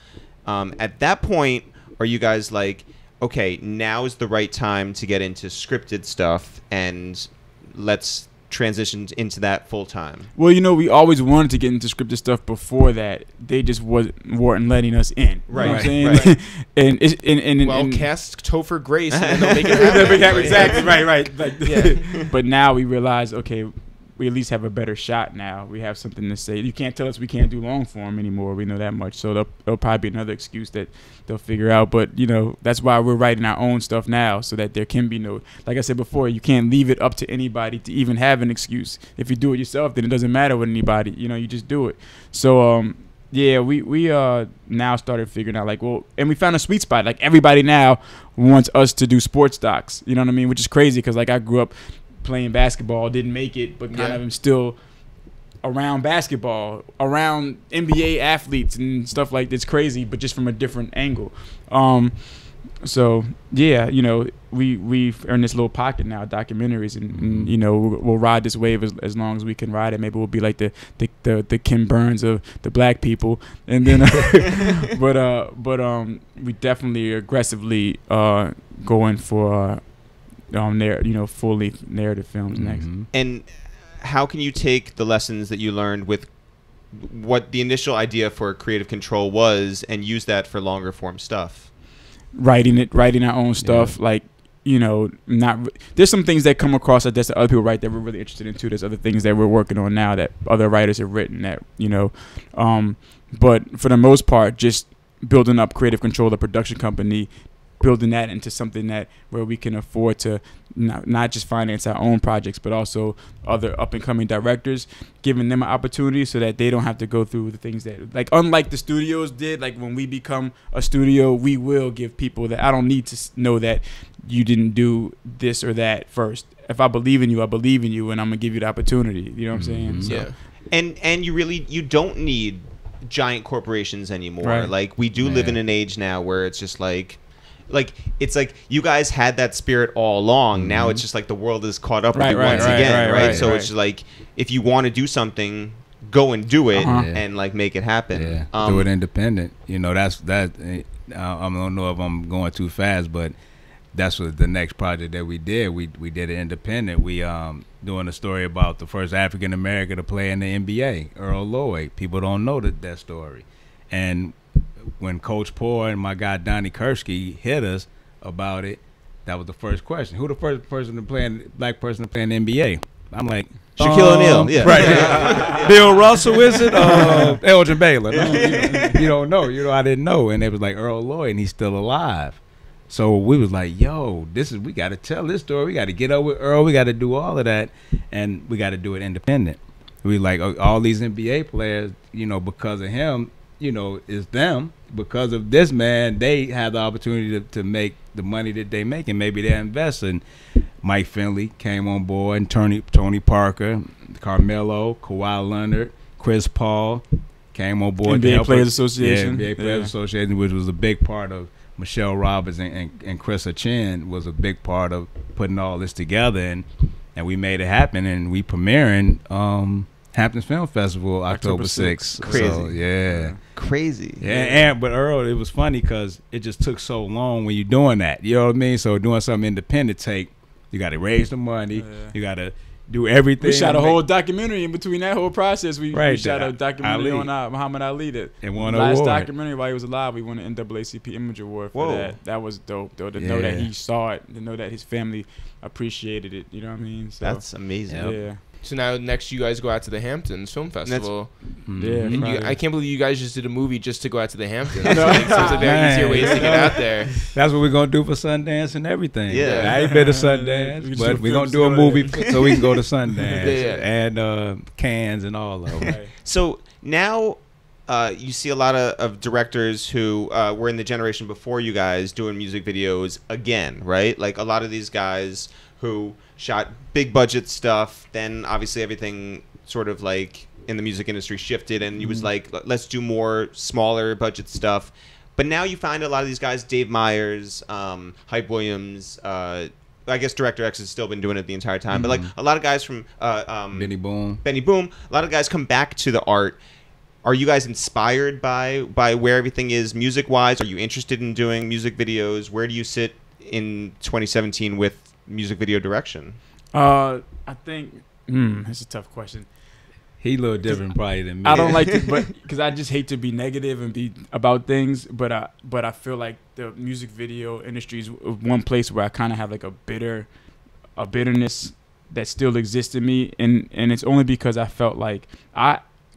At that point, are you guys like, okay, now is the right time to get into scripted stuff and let's transition into that full time? Well, you know, we always wanted to get into scripted stuff before that. They just weren't letting us in. Right. You know what I'm saying? Right. Cast Topher Grace and they'll make it happen. Exactly. Right. Like, but now we realize, okay, we at least have a better shot now. We have something to say. You can't tell us we can't do long form anymore. We know that much. So there'll probably be another excuse that they'll figure out. But, you know, that's why we're writing our own stuff now, so that there can be no, like I said before, you can't leave it up to anybody to even have an excuse. If you do it yourself, then it doesn't matter with anybody. You know, you just do it. So, yeah, we now started figuring out, like, well, and we found a sweet spot. Like, everybody now wants us to do sports docs. You know what I mean? Which is crazy because, like, I grew up playing basketball, didn't make it, but kind of am still around basketball, around NBA athletes and stuff like this. Crazy, but just from a different angle. So yeah, you know, we've earned this little pocket now, documentaries, and you know, we'll ride this wave as long as we can ride it. Maybe we'll be like the Ken Burns of the black people, and then but we definitely aggressively going for fully narrative films next. And how can you take the lessons that you learned with what the initial idea for Creative Control was and use that for longer form stuff? Writing our own stuff, like, you know, there's some things that come across that other people write that we're really interested in too. There's other things that we're working on now that other writers have written that, you know, but for the most part, just building up Creative Control, the production company, building that into something that where we can afford to not just finance our own projects, but also other up and coming directors, giving them an opportunity so that they don't have to go through the things that, like, unlike the studios did, like when we become a studio, we will give people that I don't need to know that you didn't do this or that first. If I believe in you, I believe in you, and I'm gonna give you the opportunity. You know what I'm saying? So. Yeah. And you don't need giant corporations anymore. Right. Like, we do live in an age now where it's just like it's like you guys had that spirit all along. Now it's just like the world is caught up with you once again, right? So it's just like, if you want to do something, go and do it and like make it happen. Do it independent. You know, that's that. I don't know if I'm going too fast, but that's what the next project that we did. We did it independent. We doing a story about the first African American to play in the NBA, Earl Lloyd. People don't know that story, and when Coach Poore and my guy Donnie Kursky hit us about it, that was the first question. Who the first person to play black person to play in the NBA? I'm like, Shaquille O'Neal. Yeah. Right. Bill Russell, is it? Elgin Baylor. No, you don't know. You know, I didn't know. And it was like Earl Lloyd, and he's still alive. So we was like, yo, we got to tell this story. We got to get up with Earl. We got to do all of that, and we got to do it independent. We like all these NBA players, you know, because of him, you know, is them. Because of this man, they have the opportunity to make the money that they make, and maybe they're investing. Mike Finley came on board, and Tony Parker, Carmelo, Kawhi Leonard, Chris Paul came on board. NBA Players Association. Yeah, NBA Players Association, which was a big part of Michelle Roberts and Chris Chin, was a big part of putting all this together, and we made it happen, and we premiering Hamptons Film Festival October 6th. Crazy. So, yeah. Crazy. Yeah, but Earl, it was funny because it just took so long when you're doing that. You know what I mean? So doing something independent you got to raise the money. You got to do everything. We shot a whole documentary in between that whole process. We shot a documentary Ali. on Muhammad Ali. And won an last award. Documentary while he was alive, we won an NAACP Image Award for that. That was dope, though, to know that he saw it, to know that his family appreciated it. You know what I mean? So, that's amazing. Yeah. So now next you guys go out to the Hamptons Film Festival. Yeah, And I can't believe you guys just did a movie just to go out to the Hamptons. No. Like, seems like there are easier ways to get out there. That's what we're going to do for Sundance and everything. Yeah. I ain't been to Sundance, but we're going to do a movie so we can go to Sundance and Cannes and all of them. Right. So now you see a lot of directors who were in the generation before you guys doing music videos again, right? Like a lot of these guys who shot big budget stuff, then obviously everything sort of like in the music industry shifted, and he was like, let's do more smaller budget stuff. But now you find a lot of these guys, Dave Meyers, Hype Williams, I guess Director X has still been doing it the entire time, but like a lot of guys from Benny Boom, a lot of guys come back to the art. Are you guys inspired by where everything is music wise? Are you interested in doing music videos? Where do you sit in 2017 with music video direction? I think that's a tough question. He a little different probably than me. I don't like to, but because I just hate to be negative and be about things, but I feel like the music video industry is one place where I kind of have like a bitterness that still exists in me, and it's only because I felt like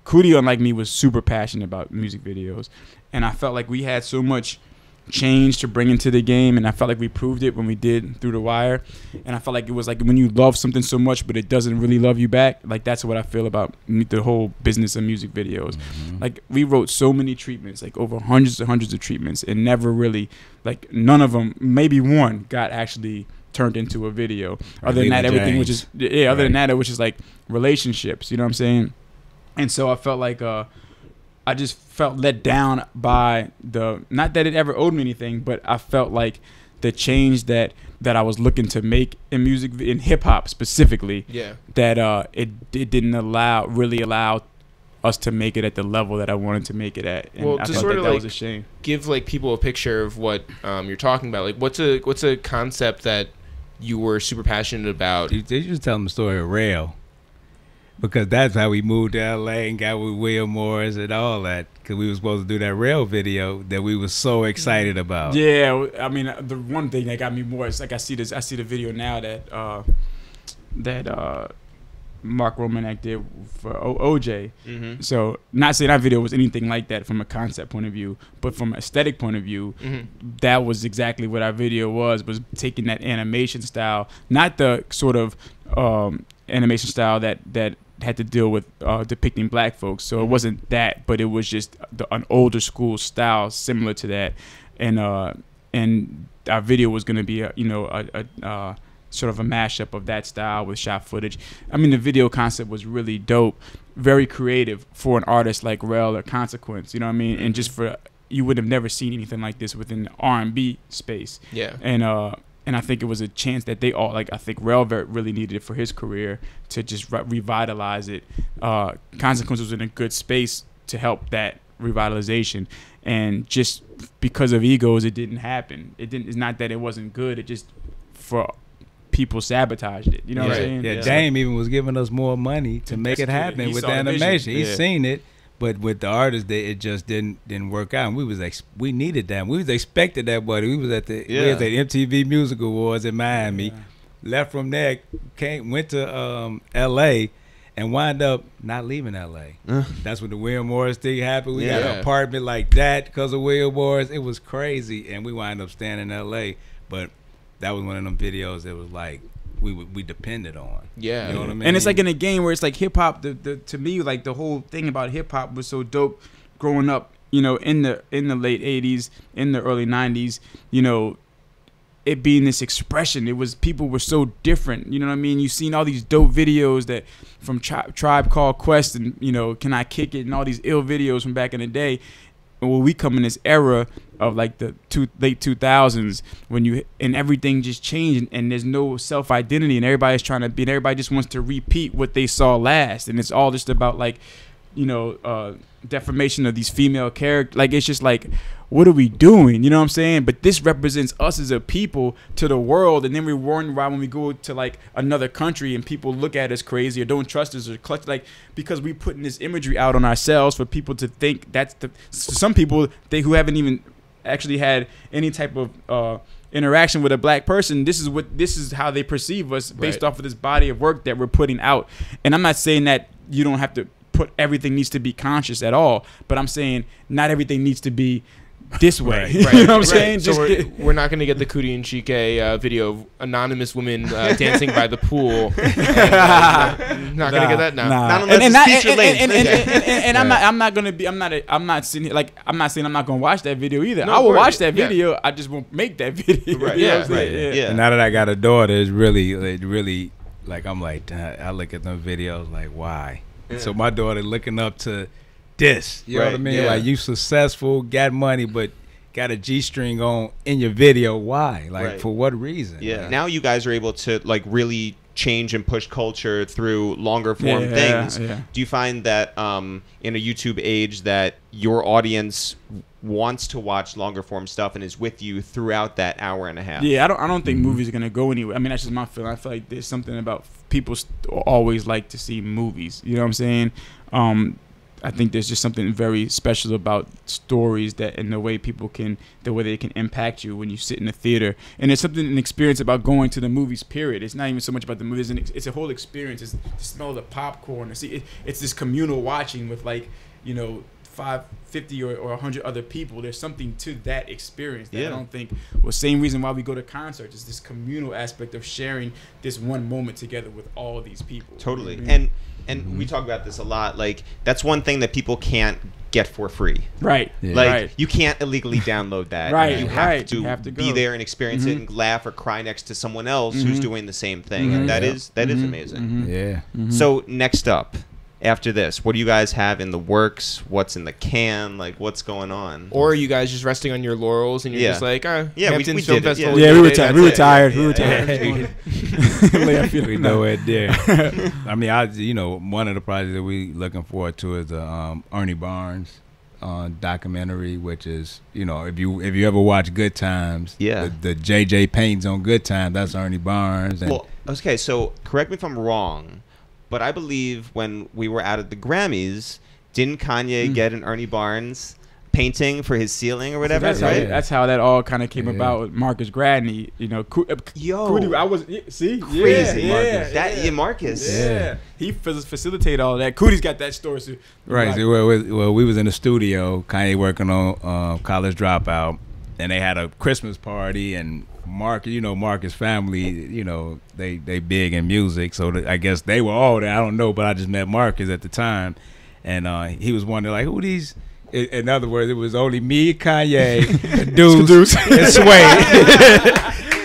Coodie, unlike me, was super passionate about music videos, and I felt like we had so much change to bring into the game, and I felt like we proved it when we did Through the Wire, and I felt like it was like when you love something so much but it doesn't really love you back, like that's what I feel about the whole business of music videos. Like we wrote so many treatments, like over hundreds and hundreds of treatments, and never really, like none of them, maybe one got actually turned into a video. Other than that, everything was just other than that, it was just like relationships, you know what I'm saying? And so I felt like I just felt let down by not that it ever owed me anything, but I felt like the change that I was looking to make in music, in hip hop specifically. Yeah. That it didn't really allow us to make it at the level that I wanted to make it at. And Well, I to felt sort that of that like was a shame. give like people a picture of what you're talking about. Like, what's a concept that you were super passionate about? You just tell them the story of Rail, because that's how we moved to LA and got with Will Morris and all that. Because we were supposed to do that Rail video that we were so excited about. Yeah, I mean, the one thing that got me more is like I see the video now that Mark Romanek did for OJ. Mm-hmm. So not saying that video was anything like that from a concept point of view, but from an aesthetic point of view, that was exactly what our video was taking that animation style, not the sort of animation style that had to deal with depicting black folks. So it wasn't that, but it was just an older school style similar to that, and our video was going to be a sort of a mashup of that style with shot footage. I mean, the video concept was really dope, very creative for an artist like Rel or Consequence, you know what I mean? And just for, you would have never seen anything like this within the R&B space. Yeah. And I think it was a chance that they all, like, I think Rel really needed it for his career to just revitalize it. Consequence was in a good space to help that revitalization, and just because of egos, it didn't happen. It's not that it wasn't good, it just, for people sabotaged it. You know what I'm saying? Yeah, Dame even was giving us more money to make it happen with the animation. He's seen it, but with the artists, it just didn't work out. And we needed that. We was expected that, buddy. We was at the MTV Music Awards in Miami. Left from there, went to L.A. and wound up not leaving L.A. That's when the William Morris thing happened. We got an apartment like that because of William Morris. It was crazy, and we wound up staying in L.A. But that was one of them videos that was like we depended on. Yeah. You know what I mean? And it's like in a game where it's like hip hop, to me, like the whole thing about hip hop was so dope growing up, you know, in the late 80s, in the early 90s, you know, it being this expression. It was, people were so different, you know what I mean? You've seen all these dope videos that from Tribe Called Quest and, you know, Can I Kick It, and all these ill videos from back in the day. And when we come in this era of like the late 2000s, and everything just changed, and there's no self-identity, and everybody's trying to be, and everybody just wants to repeat what they saw last, and it's all just about like, you know, defamation of these female characters. Like, it's just like, what are we doing? You know what I'm saying? But this represents us as a people to the world, and then we're wondering why when we go to like another country and people look at us crazy or don't trust us or clutch, like, because we putting this imagery out on ourselves for people to think that's some people who haven't even actually had any type of interaction with a black person. This is how they perceive us based off of this body of work that we're putting out. And I'm not saying that you don't have to put everything needs to be conscious at all, but I'm saying not everything needs to be this way. Right. You know what I'm saying? So we're not going to get the Coodie and Chike video of anonymous women dancing by the pool. And, not going to get that now. Not unless it's feature length. And I'm not sitting here, like, I'm not saying I'm not going to watch that video either. I will watch that video. I just won't make that video. Right. You know what I'm saying? And now that I got a daughter, it's really like, I'm like, I look at them videos like, why? Yeah. So my daughter looking up to this, you know what I mean? Like, you successful, got money, but got a G-string on in your video. Why? Like, for what reason? Yeah. Like, now you guys are able to like really change and push culture through longer form things. Yeah. Do you find that in a YouTube age that your audience wants to watch longer form stuff and is with you throughout that hour and a half? Yeah, I don't think movies are gonna go anywhere. I mean, that's just my feeling. I feel like there's something about people always like to see movies. You know what I'm saying? I think there's just something very special about stories that, and the way they can impact you when you sit in the theater. And there's an experience about going to the movies, period. It's not even so much about the movies. It's a whole experience. It's the smell of the popcorn. It's this communal watching with, like, you know, 50 or 100 other people. There's something to that experience that I don't think, well, same reason why we go to concerts is this communal aspect of sharing this one moment together with all these people. Totally. You know what I mean? And we talk about this a lot. Like, that's one thing that people can't get for free. Right. Yeah. Like, you can't illegally download that. Right. You have to be there and experience it and laugh or cry next to someone else who's doing the same thing. And that is amazing. Yeah. So next up, after this? What do you guys have in the works? What's in the can? Like, what's going on? Or are you guys just resting on your laurels and you're just like, Hamptons Film did it, Festival? Yeah, we retired. We it. retired. We Yeah. retired. We know it there. I mean, one of the projects that we looking forward to is the Ernie Barnes documentary, which is, if you ever watch Good Times, the JJ paintings on Good Times, that's Ernie Barnes. And Well, okay, so correct me if I'm wrong, but I believe when we were out at the Grammys, didn't Kanye get an Ernie Barnes painting for his ceiling or whatever? That's right? That's how that all kind of came about with Marcus Gradney. Coodie, I was see Crazy. Marcus. Marcus. Yeah. He facilitated all that. Coodie's got that story. So right. So, well, we was in the studio, Kanye working on College Dropout, and they had a Christmas party, and Marcus' family, they big in music, so I guess they were all there. I don't know, but I just met Marcus at the time, and he was wondering like, who these. In other words, it was only me, Kanye, Deuce, and Sway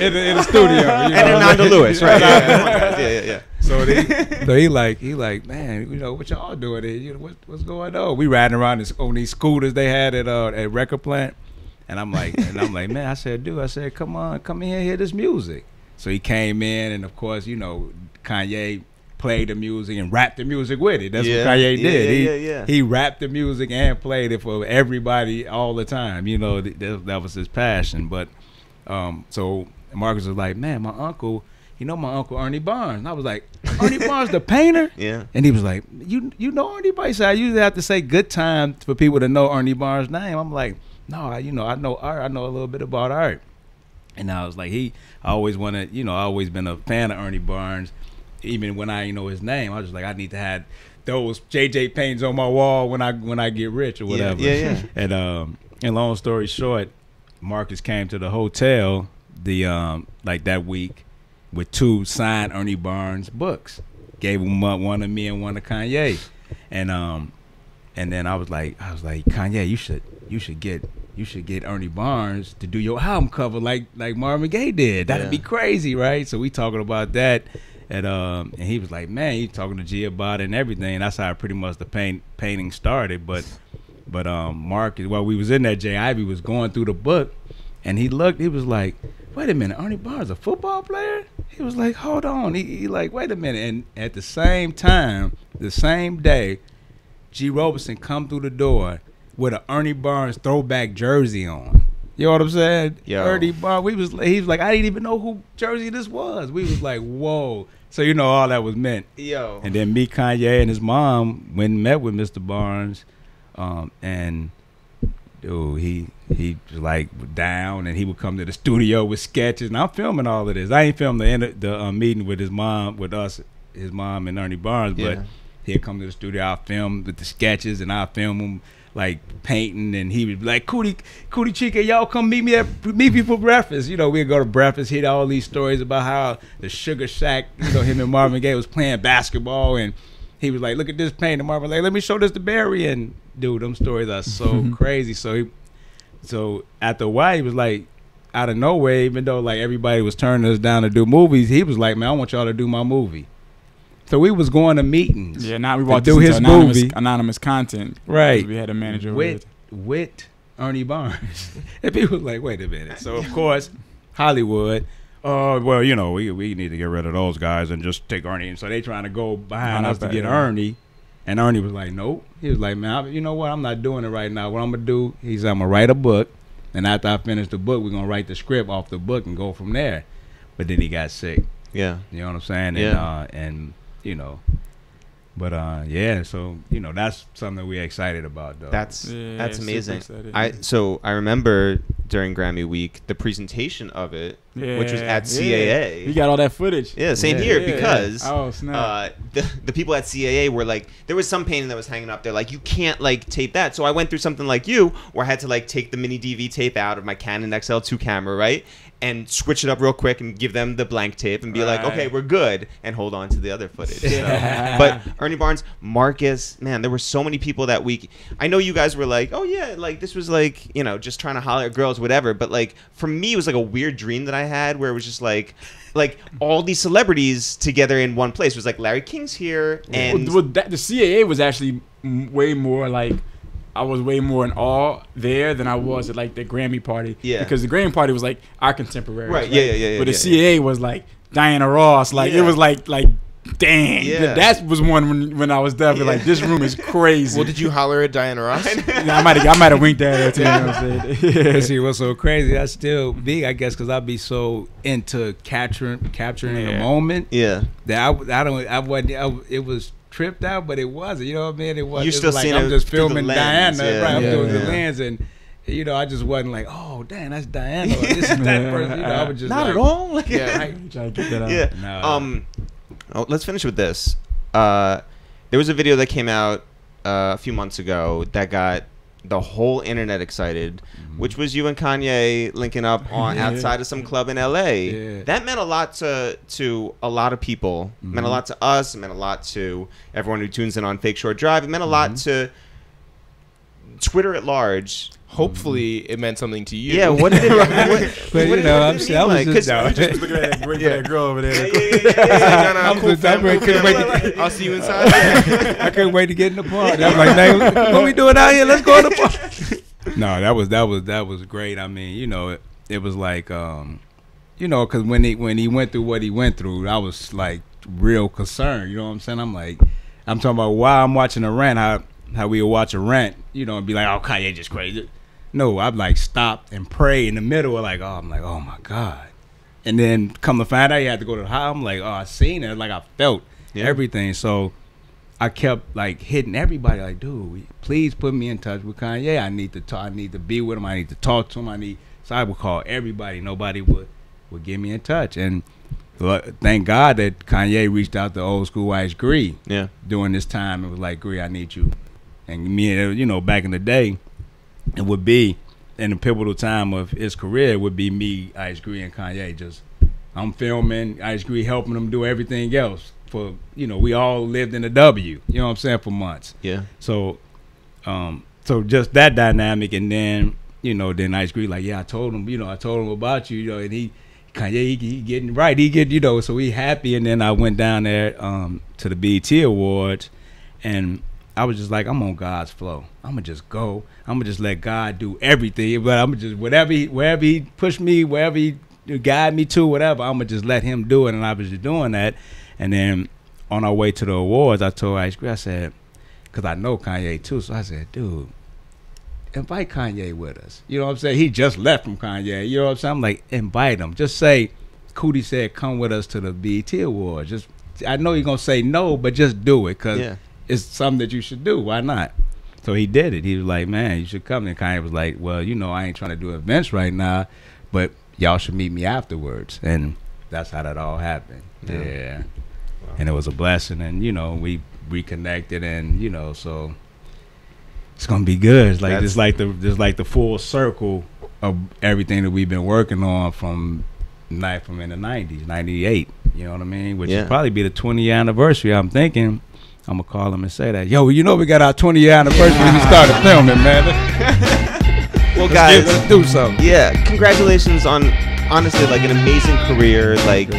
in the studio. And Ananda Lewis, right? Yeah. So he like, man, what y'all doing here? What's going on? We riding around on these scooters they had at Record Plant, and I'm like, man, I said, dude, come in here, hear this music. So he came in, and of course, Kanye played the music and rapped the music with it. That's what Kanye did. He rapped the music and played it for everybody all the time. That was his passion. But so Marcus was like, man, my uncle Ernie Barnes. And I was like, Ernie Barnes, the painter? Yeah. And he was like, you know Ernie Barnes? I usually have to say Good Time for people to know Ernie Barnes' name. I'm like, no, I know art. I know a little bit about art. And I was like, I always been a fan of Ernie Barnes. Even when I know his name, I was just like, I need to have those JJ paintings on my wall when I get rich or whatever. Yeah. And long story short, Marcus came to the hotel that week with 2 signed Ernie Barnes books. Gave him one to me and one to Kanye. And then I was like, Kanye, you should get Ernie Barnes to do your album cover like Marvin Gaye did. That'd be crazy, right? So we talking about that. And he was like, man, he talking to G about it and everything. And that's how pretty much the painting started. But Marcus, while we was in there, Jay Ivy was going through the book, and he was like, wait a minute, Ernie Barnes a football player? He was like, hold on. He like, wait a minute. And at the same time, the same day, G Roberson come through the door with an Ernie Barnes throwback jersey on. You know what I'm saying? Yo. Ernie Barnes, he was like, I didn't even know who jersey this was. We was like, whoa. So all that was meant. Yo. And then me, Kanye, and his mom went and met with Mr. Barnes, and dude, he was like down, and he would come to the studio with sketches. And I'm filming all of this. I ain't filmed the meeting with his mom, with us, his mom and Ernie Barnes, but he'd come to the studio. I'll film with the sketches, and I'll film him like painting, and he would be like, Coodie, Chike, y'all come meet me for breakfast. We'd go to breakfast, hear all these stories about how the Sugar Shack, him and Marvin Gaye was playing basketball, and he was like, look at this painting. And Marvin was like, let me show this to Barry. And dude, them stories are so crazy. So after a while, he was like, out of nowhere, even though like everybody was turning us down to do movies, he was like, man, I want y'all to do my movie. So we was going to meetings. Yeah, now we want to do his movie, anonymous content. Right. We had a manager with Ernie Barnes. And people was like, wait a minute. So of course, Hollywood, well, we need to get rid of those guys and just take Ernie. And so they trying to go behind us to get Ernie. And Ernie was like, nope. He was like, man, you know what? I'm not doing it right now. What I'm gonna do, I'm gonna write a book, and after I finish the book, we're gonna write the script off the book and go from there. But then he got sick. Yeah. You know what I'm saying? Yeah. And so that's something we're excited about, though. That's amazing. I remember during Grammy week the presentation of it, which was at CAA. You got all that footage. Yeah, same here because oh snap. The people at CAA were like, there was some painting that was hanging up there, like you can't like tape that. So I went through something like you, where I had to like take the mini DV tape out of my Canon XL2 camera, right? And switch it up real quick and give them the blank tape and be like, okay, we're good, and hold on to the other footage. So. But Ernie Barnes, Marcus, man, there were so many people that week. I know you guys were like, oh yeah, like this was like, just trying to holler at girls, whatever. But like for me, it was like a weird dream that I had where it was just like all these celebrities together in one place. It was like Larry King's here, and the CAA was actually way more like, I was way more in awe there than I was at like the Grammy party. Yeah. Because the Grammy party was like our contemporaries. Right. Yeah. But the CAA was like Diana Ross. Like it was like dang. Yeah. That was one when I was definitely like, this room is crazy. Well, did you holler at Diana Ross? I might have winked at her too. You know what I'm saying? Yeah. See what's so crazy? I still be, I guess, because I be so into capturing the moment. Yeah. That it was tripped out, but it wasn't. You know what I mean? It was. You still like seeing I'm it just through the filming lens, Diana, yeah. right? I'm Yeah, doing the yeah. lens, and I just wasn't like, oh, damn, that's Diana. Or, this is that person. I was just Not like, at all. Like, Yeah. right. Try to get that out. Yeah. No. Let's finish with this. There was a video that came out a few months ago that got the whole internet excited, which was you and Kanye linking up on outside of some club in LA. Yeah. That meant a lot to a lot of people. It meant a lot to us. It meant a lot to everyone who tunes in on Fake Short Drive. It meant a lot to Twitter at large. Hopefully, it meant something to you. Yeah, what did it? But what you know, did it I mean? was Like, just 'cause- Just looking at that girl over there. Yeah. I was just- couldn't wait to- I'll see you inside. I couldn't wait to get in the party. I was like, "Hey, what we doing out here? Let's go to the party." No, that was great. I mean, it was like, because when he went through what he went through, I was like real concerned. You know what I'm saying? I'm talking about while I'm watching a rant, how we would watch a rant, and be like, oh, Kanye just crazy. No, I'd like stop and pray in the middle of I'm like, oh my God. And then come to find out you had to go to the hospital. I'm like, oh, I seen it. Like I felt everything. So I kept like hitting everybody like, dude, please put me in touch with Kanye. I need to talk. I need to be with him. I need to talk to him. So I would call everybody. Nobody would get me in touch. And thank God that Kanye reached out to old school Ice Gree. Yeah. During this time, it was like, Gree, I need you. And me, back in the day, it would be in the pivotal time of his career, it would be me, Ice Gree, and Kanye. I'm filming, Ice Gree helping him do everything else. For we all lived in the W. You know what I'm saying, for months. Yeah. So, so just that dynamic, and then then Ice Gree like, yeah, I told him about you, and Kanye, he getting right, so he happy, and then I went down there to the BET Awards, and I was just like, I'm on God's flow. I'm gonna just go. I'm gonna just let God do everything. But I'm gonna just wherever he push me, wherever he guide me to, whatever, I'm gonna just let him do it. And I was just doing that. And then on our way to the awards, I told Ice Gree, I said, because I know Kanye too, so I said, dude, invite Kanye with us. You know what I'm saying? He just left from Kanye. You know what I'm saying? I'm like, invite him. Just say, Coodie said, come with us to the BET Awards. I know you're gonna say no, but just do it, because it's something that you should do. Why not? So he did it. He was like, man, you should come. And Kanye was like, well, I ain't trying to do events right now, but y'all should meet me afterwards. And that's how that all happened. Yeah. Wow. And it was a blessing. And, we reconnected, and, so it's going to be good. It's like, it's like the full circle of everything that we've been working on from in the 90s, 98. You know what I mean? Which will probably be the 20-year anniversary, I'm thinking. I'm going to call him and say that. Yo, we got our 20-year anniversary when we started filming, man. Well, guys, let's do something. Yeah, congratulations on, honestly, like, an amazing career. Like,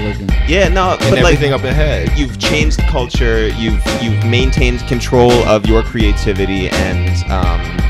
yeah, no, And but everything like, up ahead. you've changed culture. You've maintained control of your creativity, and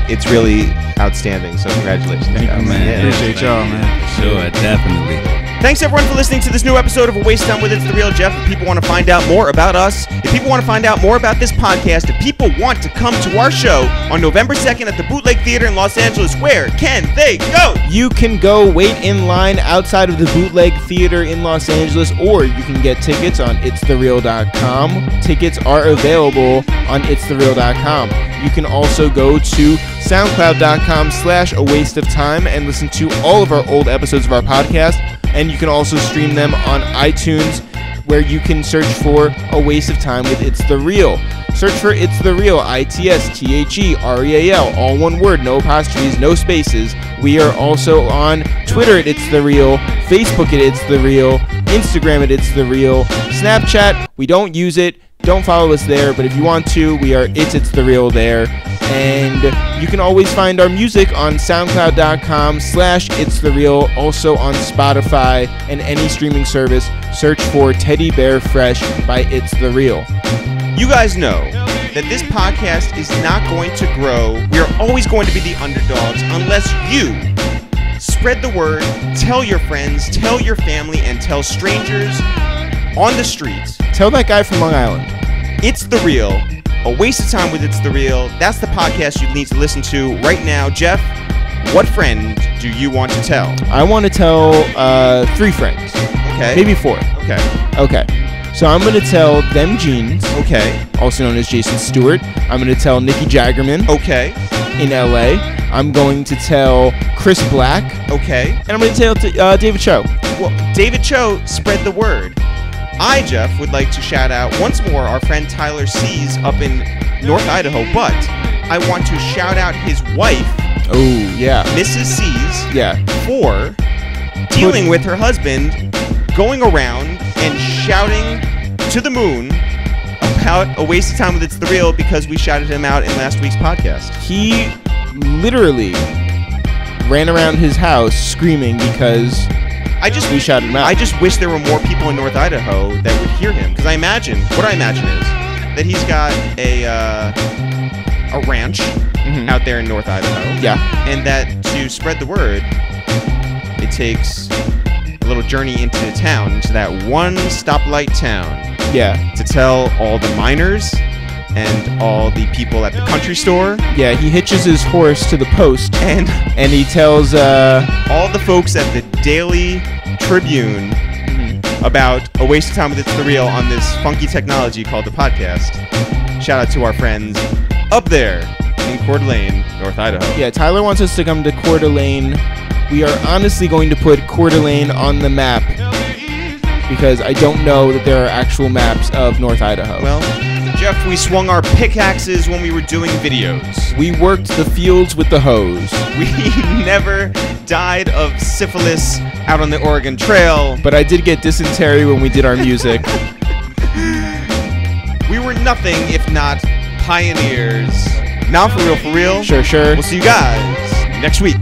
it's really outstanding. So congratulations, Thank guys. you, man. Yeah. Appreciate y'all, man. Sure, definitely. Thanks everyone for listening to this new episode of A Waste Time with It's The Real. Jeff, if people want to find out more about us, if people want to find out more about this podcast, if people want to come to our show on November 2nd at the Bootleg Theater in Los Angeles, where can they go? You can go wait in line outside of the Bootleg Theater in Los Angeles, or you can get tickets on ItsTheReal.com. Tickets are available on ItsTheReal.com. You can also go to SoundCloud.com/awasteoftime and listen to all of our old episodes of our podcast. And you can also stream them on iTunes, where you can search for A Waste of Time with It's The Real. Search for It's The Real, ITSTHEREAL, all one word, no apostrophes, no spaces. We are also on Twitter at It's The Real, Facebook at It's The Real, Instagram at It's The Real, Snapchat, we don't use it. Don't follow us there, but if you want to, we are It's The Real there. And you can always find our music on soundcloud.com/ItsTheReal. Also on Spotify and any streaming service. Search for Teddy Bear Fresh by It's The Real. You guys know that this podcast is not going to grow. We are always going to be the underdogs unless you spread the word, tell your friends, tell your family, and tell strangers on the streets. Tell that guy from Long Island. It's The Real. A waste of time with It's The Real. That's the podcast you need to listen to right now. Jeff, what friend do you want to tell? I want to tell 3 friends. Okay. Maybe 4. Okay. Okay. So I'm going to tell Them Jeans. Okay. Also known as Jason Stewart. I'm going to tell Nikki Jaggerman. Okay. In LA. I'm going to tell Chris Black. Okay. And I'm going to tell David Cho. Well, David Cho, spread the word. I, Jeff, would like to shout out once more our friend Tyler Sees up in North Idaho, but I want to shout out his wife, oh, yeah, Mrs. Sees, yeah, for dealing with her husband, going around and shouting to the moon about a waste of time with It's The Real because we shouted him out in last week's podcast. He literally ran around his house screaming because we shouted him out. I just wish there were more people in North Idaho that would hear him, because what I imagine is that he's got a ranch out there in North Idaho. Yeah. And that to spread the word, it takes a little journey into the town, into that one stoplight town. Yeah. To tell all the miners and all the people at the country store. Yeah, he hitches his horse to the post and he tells all the folks at the Daily Tribune about a waste of time with It's The Real on this funky technology called the podcast. Shout out to our friends up there in Coeur d'Alene, North Idaho. Yeah, Tyler wants us to come to Coeur d'Alene. We are honestly going to put Coeur d'Alene on the map because I don't know that there are actual maps of North Idaho. Well, Jeff, we swung our pickaxes when we were doing videos. We worked the fields with the hose. We never died of syphilis out on the Oregon Trail. But I did get dysentery when we did our music. We were nothing if not pioneers. Now for real, for real. Sure. We'll see you guys next week.